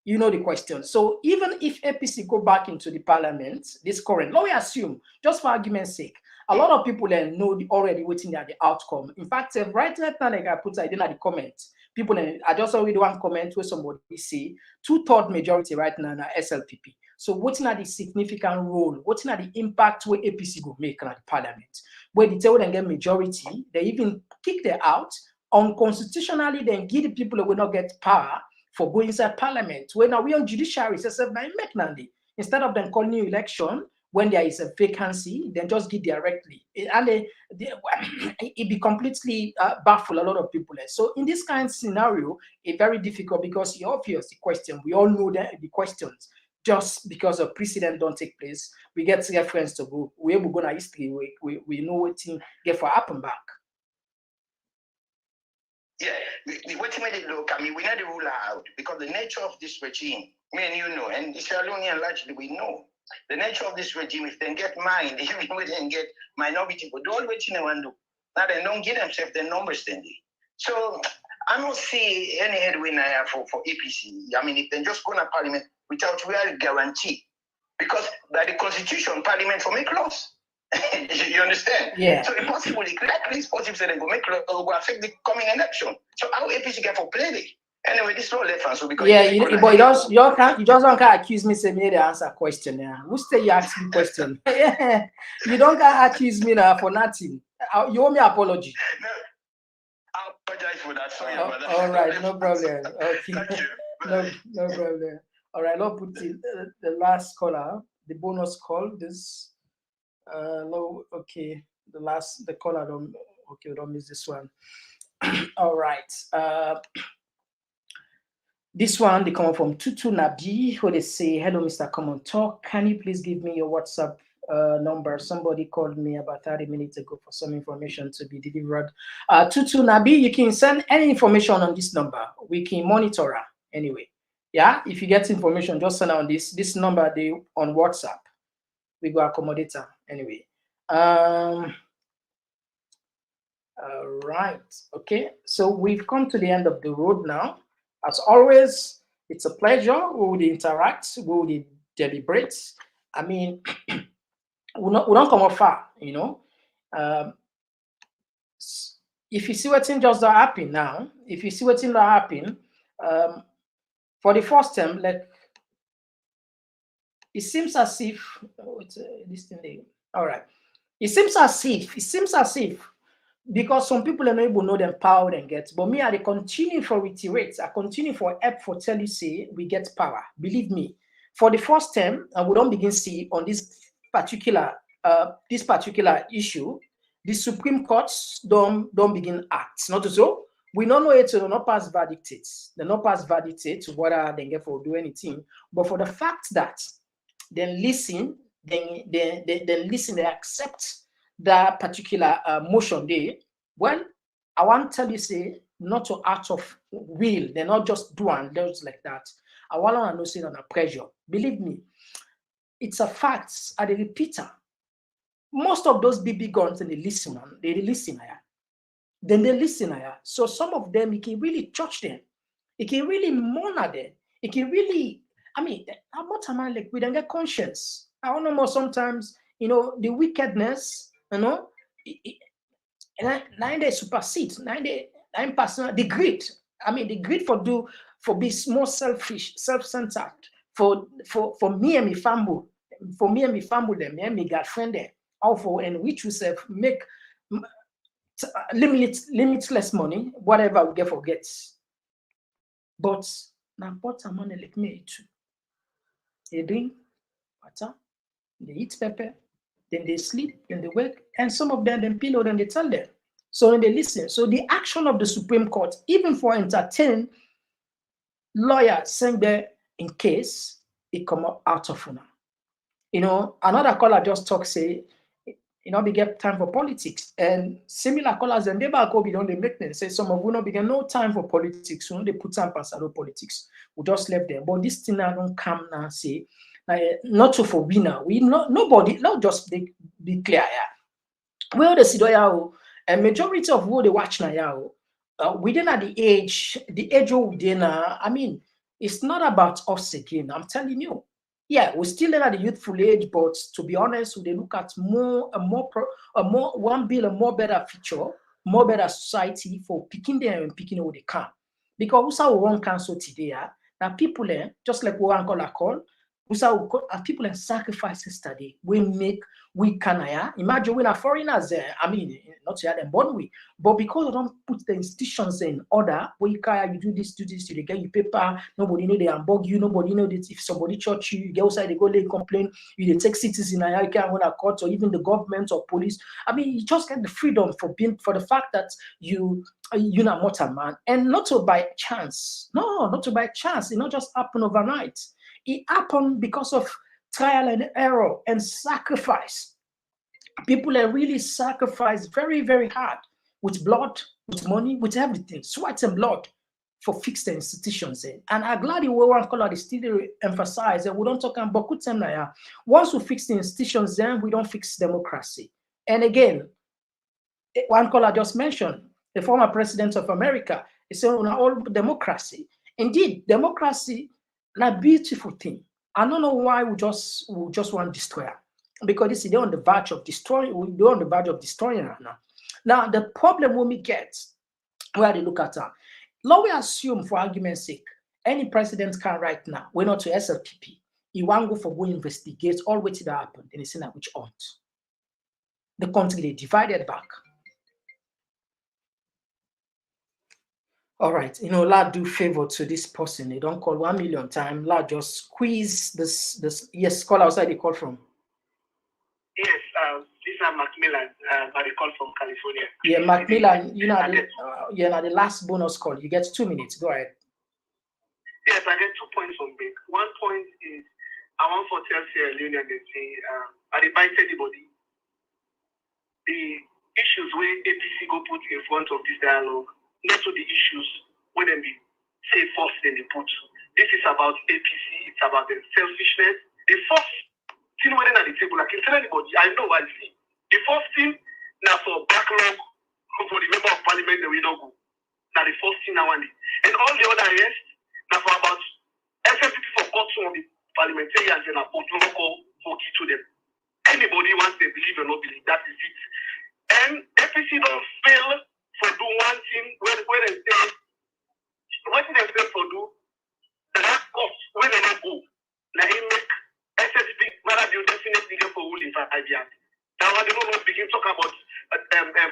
You know the question. So even if APC go back into the parliament, this current, let me assume, just for argument's sake, a lot of people then know already waiting at the outcome. In fact, right now, like I put it in the comments, people, I just already one comment where somebody say 2/3 majority right now in SLPP. So what's not the significant role? What's not the impact where APC go make in the parliament? Where they tell them get majority, they even kick them out unconstitutionally, then give the people that will not get power for going inside parliament. When now we on judiciary, instead of them calling new election when there is a vacancy, then just give directly. And it be completely baffle a lot of people. So in this kind of scenario, it's very difficult because it's obvious the question. We all know that the questions. Just because a precedent don't take place, we get reference to go. We able to go to history. We know what thing get for happen back. Yeah, what made it look, I mean, we need to rule out because the nature of this regime, me and you know, and Sierra Leonean largely we know, the nature of this regime, if they get mine, even if they get minority, but all what you want to do, now they don't give themselves the numbers then. So I don't see any headwind for APC. I mean, if they just go to parliament without real guarantee, because by the constitution, parliament for make laws. You understand? Yeah. So impossible, exactly it's possible that they go make law go affect the coming election. So how APC get for play it? Anyway, this law left so because but you just don't accuse me say me the answer question. Yeah. Who say you ask me question? You don't accuse me now for nothing. You owe me apology. No, I apologize for that. Sorry about that. All right, no problem. Okay. Thank you. No problem. All right, I'll put the last caller, the bonus call. This okay, the caller don't miss this one. All right. This one they come from Tutu Nabi, who they say, "Hello, Mr. Komon-Tok. Can you please give me your WhatsApp number? Somebody called me about 30 minutes ago for some information to be delivered." Tutu Nabi, you can send any information on this number. We can monitor her anyway. Yeah, if you get information, just send on this number they on WhatsApp. We go accommodate her anyway. All right. Okay. So we've come to the end of the road now. As always, it's a pleasure. We will interact. We will deliberate. I mean, we don't come up far, you know. If you see what's in just happen now, if you see what's in happen, for the first time, like it seems as if this thing. All right. It seems as if because some people are not able to know them power and get. But me, I continue for reiterate. I continue for help for tell you say we get power. Believe me. For the first time, and we don't begin see on this particular issue, the Supreme Courts don't begin act. Not so. We don't know it. They not pass verdict. They not pass verdict whether they get for do anything. But for the fact that they listen, they listen, they accept that particular motion there. Well, I want to tell you, say, not to out of will. They're not just doing those like that. I want to know say under pressure. Believe me, it's a fact. I the repeater. Most of those BB guns and they listen. Then they listen. So some of them, it can really touch them. It can really monitor them. It can really, I mean, I'm not a man like we don't get conscience. I don't know more sometimes, the wickedness, now they supersede, the greed. I mean, the greed for being more selfish, self-centered, for me and my family, them, me and my girlfriend there, all for and which we self make limitless money, whatever we get forget. But now bottom money like me too. They drink water, they eat pepper, then they sleep, then they wake, and some of them pillow, then they tell them. So when they listen, so the action of the Supreme Court, even for entertaining lawyer saying there in case it come up out of now. Another caller just talk say, we get time for politics. And similar callers and they back up, they make them say some of we not begin no time for politics. They put time past politics. We just left them. But this thing now don't come now say, not to for winner. We nobody, not just be clear. Well, the Sidoya, a majority of who they watch now, within at the age within, I mean, it's not about us again. I'm telling you. Yeah, we're still in at the youthful age, but to be honest, they look at more better future, more better society for picking them and picking what they can. Because we saw one council today, now people just like one call, we saw people and sacrifices today. We can imagine when a foreigners I mean, not to them born we, but because we don't put the institutions in order, where you do this, you get your paper, nobody know they unbug you, nobody know that if somebody church you get outside, they go lay complain, you take citizens you can't win a court, or even the government or police. I mean, you just get the freedom for the fact that you're not a man, and not to by chance. No, not to by chance. It not just happen overnight. It happened because of trial and error and sacrifice. People are really sacrificed very, very hard with blood, with money, with everything, sweat and blood for fixed institutions. And I'm glad you one color still emphasize that we don't talk about good time now. Once we fix the institutions, then we don't fix democracy. And again, one caller just mentioned the former president of America. He said, all democracy. Indeed, democracy is a beautiful thing. I don't know why we just want to destroy it. Because this is they're on the verge of destroying. We're on the verge of destroying her now. Now the problem when we get where they look at her, now we assume for argument's sake, any president can right now. We're not to SLPP. He won't go for go investigate all what that happened and it's in which aunt. The country they divided back. All right, lad do favor to this person. They don't call 1 million times. Lad just squeeze this. Yes, call outside. They call from. Yes, this is Macmillan. I call from California. Yeah, Macmillan. The last bonus call. You get 2 minutes. Go ahead. Yes, I get 2 points from Big. One point is I want for tell Sierra Leone and say I invite anybody. The issues where APC go put in front of this dialogue. Not to the issues when they be say first in the put. This is about APC, it's about the selfishness. The first thing when at the table, I can tell anybody, I know I see. The first thing now for backlog for the member of parliament that we don't go. Now the first thing now and all the other rest now for about SFP for court of the parliamentarians and about local for key to them. Anybody wants they believe or not believe, that is it. And APC don't fail for do one thing when they say what they fail for do the last cost when they not go. Now he make SSP Marabu definitely get for rule in 5 years. Now I don't know begin talk about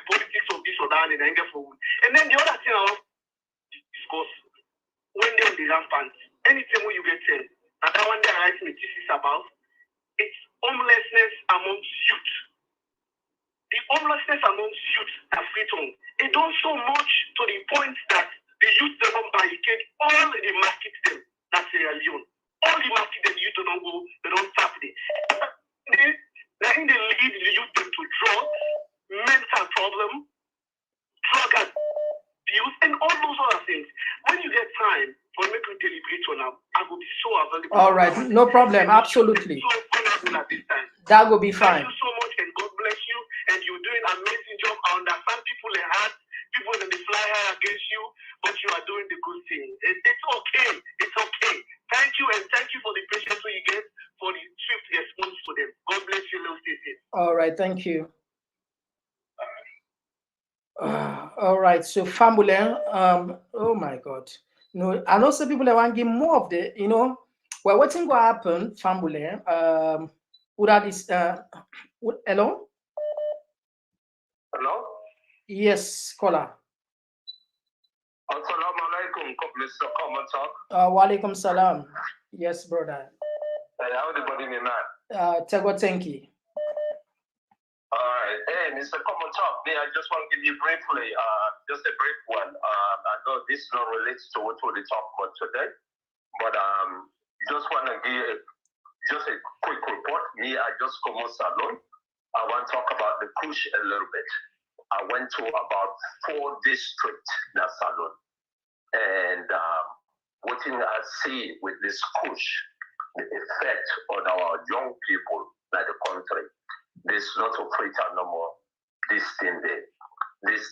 politics of this so down and get for wood. And then the other thing I want to discuss when they're on the rampant, anything when you get in, and that one they are writing a thesis about, it's homelessness amongst youth. The homelessness amongst youth are freedom. It don't so much to the point that the youth don't barricade all the market them. That's Sierra Leone. All the market them, the youth don't go, they don't tap it. Then they lead the youth them to drugs, mental problem, drug abuse, and all those other things. When you get time for me to deliberate on them, I will be so available. All right, no problem. Absolutely. So available at this time. That will be fine. Thank you so much, and God bless you. And you're doing an amazing job. I understand people are hard, people that they fly high against you, but you are doing the good thing. It's okay. It's okay. Thank you, and thank you for the patience you get for the swift response to them. God bless you, little Stacey. All right, thank you. All right, so family, oh my God. No, I know some people that want to give more of the, well, what's going to happen, family? Would that is, hello? Hello? Yes, caller. Assalamu alaikum, Mr. Komon-Tok. Wa alaikum salam. Yes, brother. Hey, how everybody in man? Thank you. All right. Hey, Mr. Komon-Tok, I just want to give you briefly, just a brief one. I know this not relates to what we talk about today, but just want to give just a quick report. I just come on salon. I want to talk about the push a little bit. I went to about 4 districts in that salon, and what thing I see with this push, the effect on our young people in the country. There's not a free time no more. This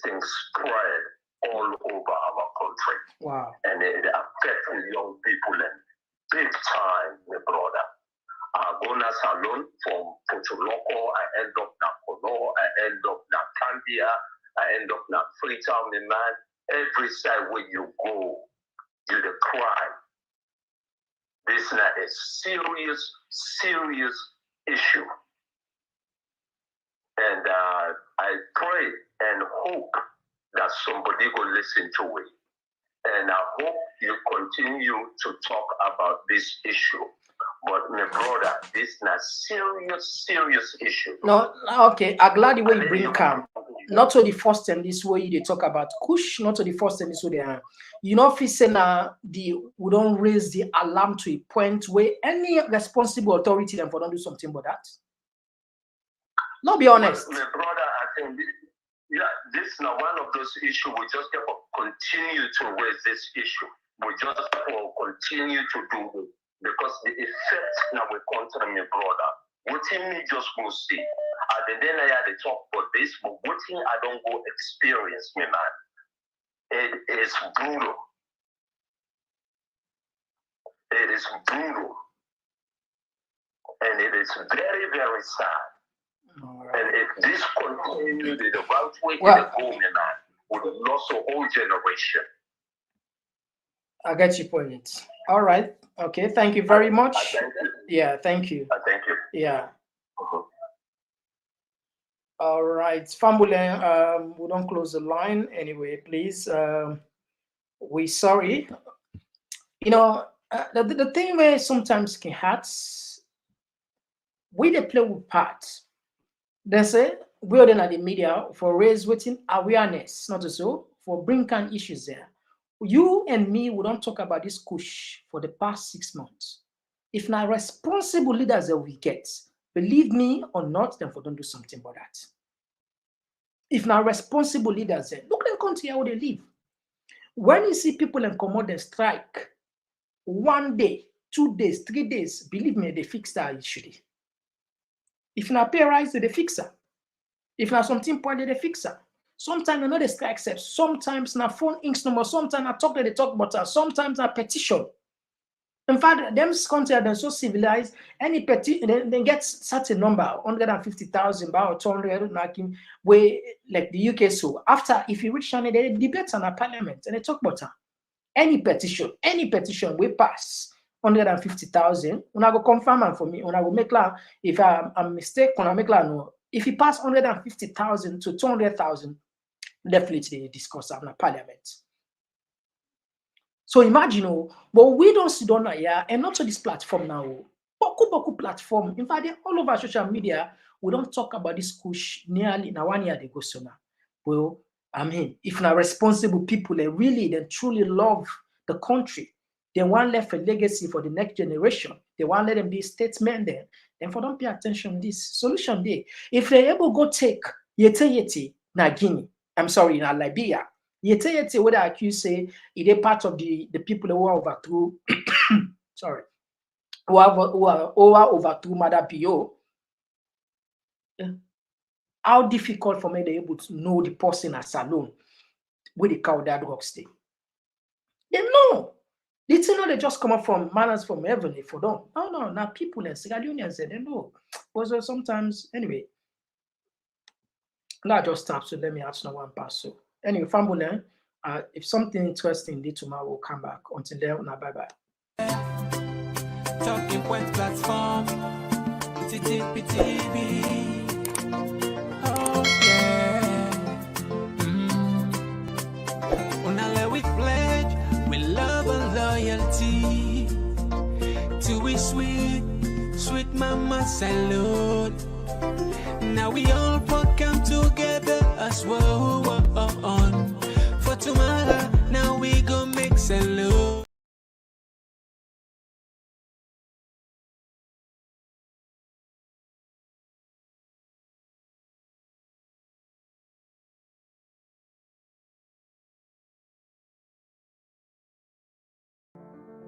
thing spread all over our country. Wow. And it affects young people in big time, my brother. I go na salon from Potoloco, I end up na Kono, I end up na Cambia, I end up na Freetown, man. Every side where you go, you the cry. This is a serious issue. And I pray and hope that somebody will listen to it. And I hope you continue to talk about this issue. But my brother, this is a serious issue. No, okay. I'm glad the way you bring calm. Not to the first time this way they talk about kush, not to the first time this way they are. You know, if we say now we don't raise the alarm to a point where any responsible authority then for don't do something about that. No, be honest. My brother, I think this is not one of those issues. We just have to continue to raise this issue. We just will continue to do it because the effect now we country, my brother. What thing me just go see. And then I had to talk about this, but what thing I don't go experience, me man. It is brutal. It is brutal. And it is very, very sad. Right. And if this continues the right way Well, to go, man, we will lose a whole generation. I get your point. All right. Okay. Thank you very much. Thank you. Yeah. Thank you. Thank you. Yeah. All right. Family, we don't close the line anyway, please. We sorry. You know, the thing where sometimes can hurt, we they play with parts. They say we are then at the media for raise waiting awareness, not so for bring can issues there. You and me, we don't talk about this push for the past 6 months. If not responsible leaders that we get, believe me or not, then for don't do something about that. If not responsible leaders, then look at the country how they live. When you see people in Komon and strike, 1 day, 2 days, 3 days, believe me, they fix that issue. If not pay rise, they fix it. If not something point, they fix it. Sometimes you know they strike except. Sometimes na phone inks number. Sometimes I talk that they talk about us. Sometimes a petition. In fact, them countries are so civilized. Any petition they get certain number 150,000 about 200 way like the UK. So after if you reach on it, they debate on a parliament and they talk about her. Any petition we pass 150,000. When I go confirm and for me, when I go make la if I'm mistake, when I make la no. If you pass 150,000 to 200,000, definitely discuss in parliament. So imagine, but we don't sit down here and not to this platform now. Boku platform. In fact, all over social media, we don't talk about this push nearly now 1 year ago. So now, well, I mean, if now responsible people they really then truly love the country, they want left a legacy for the next generation. They want let them be statesmen then for don't pay attention to this solution there. If they able go take yete na Guinea, I'm sorry, na Liberia. Yete what I accuse say it part of the people who are overthrew sorry who are overthrew Mother Bio. How difficult for me to be able to know the person as alone where they call that rock stay. They know. They know they just come up from manners from heaven for them. No, now people and Sierra Leoneans they know. Also sometimes anyway. Not just stop, so let me ask no one pass. So anyway, family, if something interesting did tomorrow, we'll come back. Until then, bye bye. Talking Point platform, TTPTV. Oh yeah. Now we pledge with love and loyalty to a sweet mama salute. Now we all come together as one for tomorrow. Now we go make salute.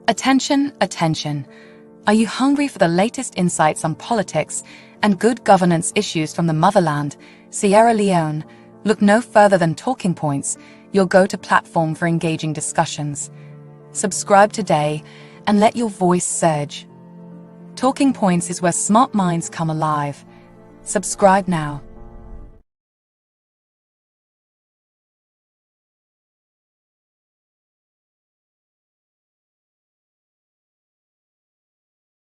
Attention, attention. Are you hungry for the latest insights on politics and good governance issues from the motherland, Sierra Leone? Look no further than Talking Points, your go-to platform for engaging discussions. Subscribe today and let your voice surge. Talking Points is where smart minds come alive. Subscribe now.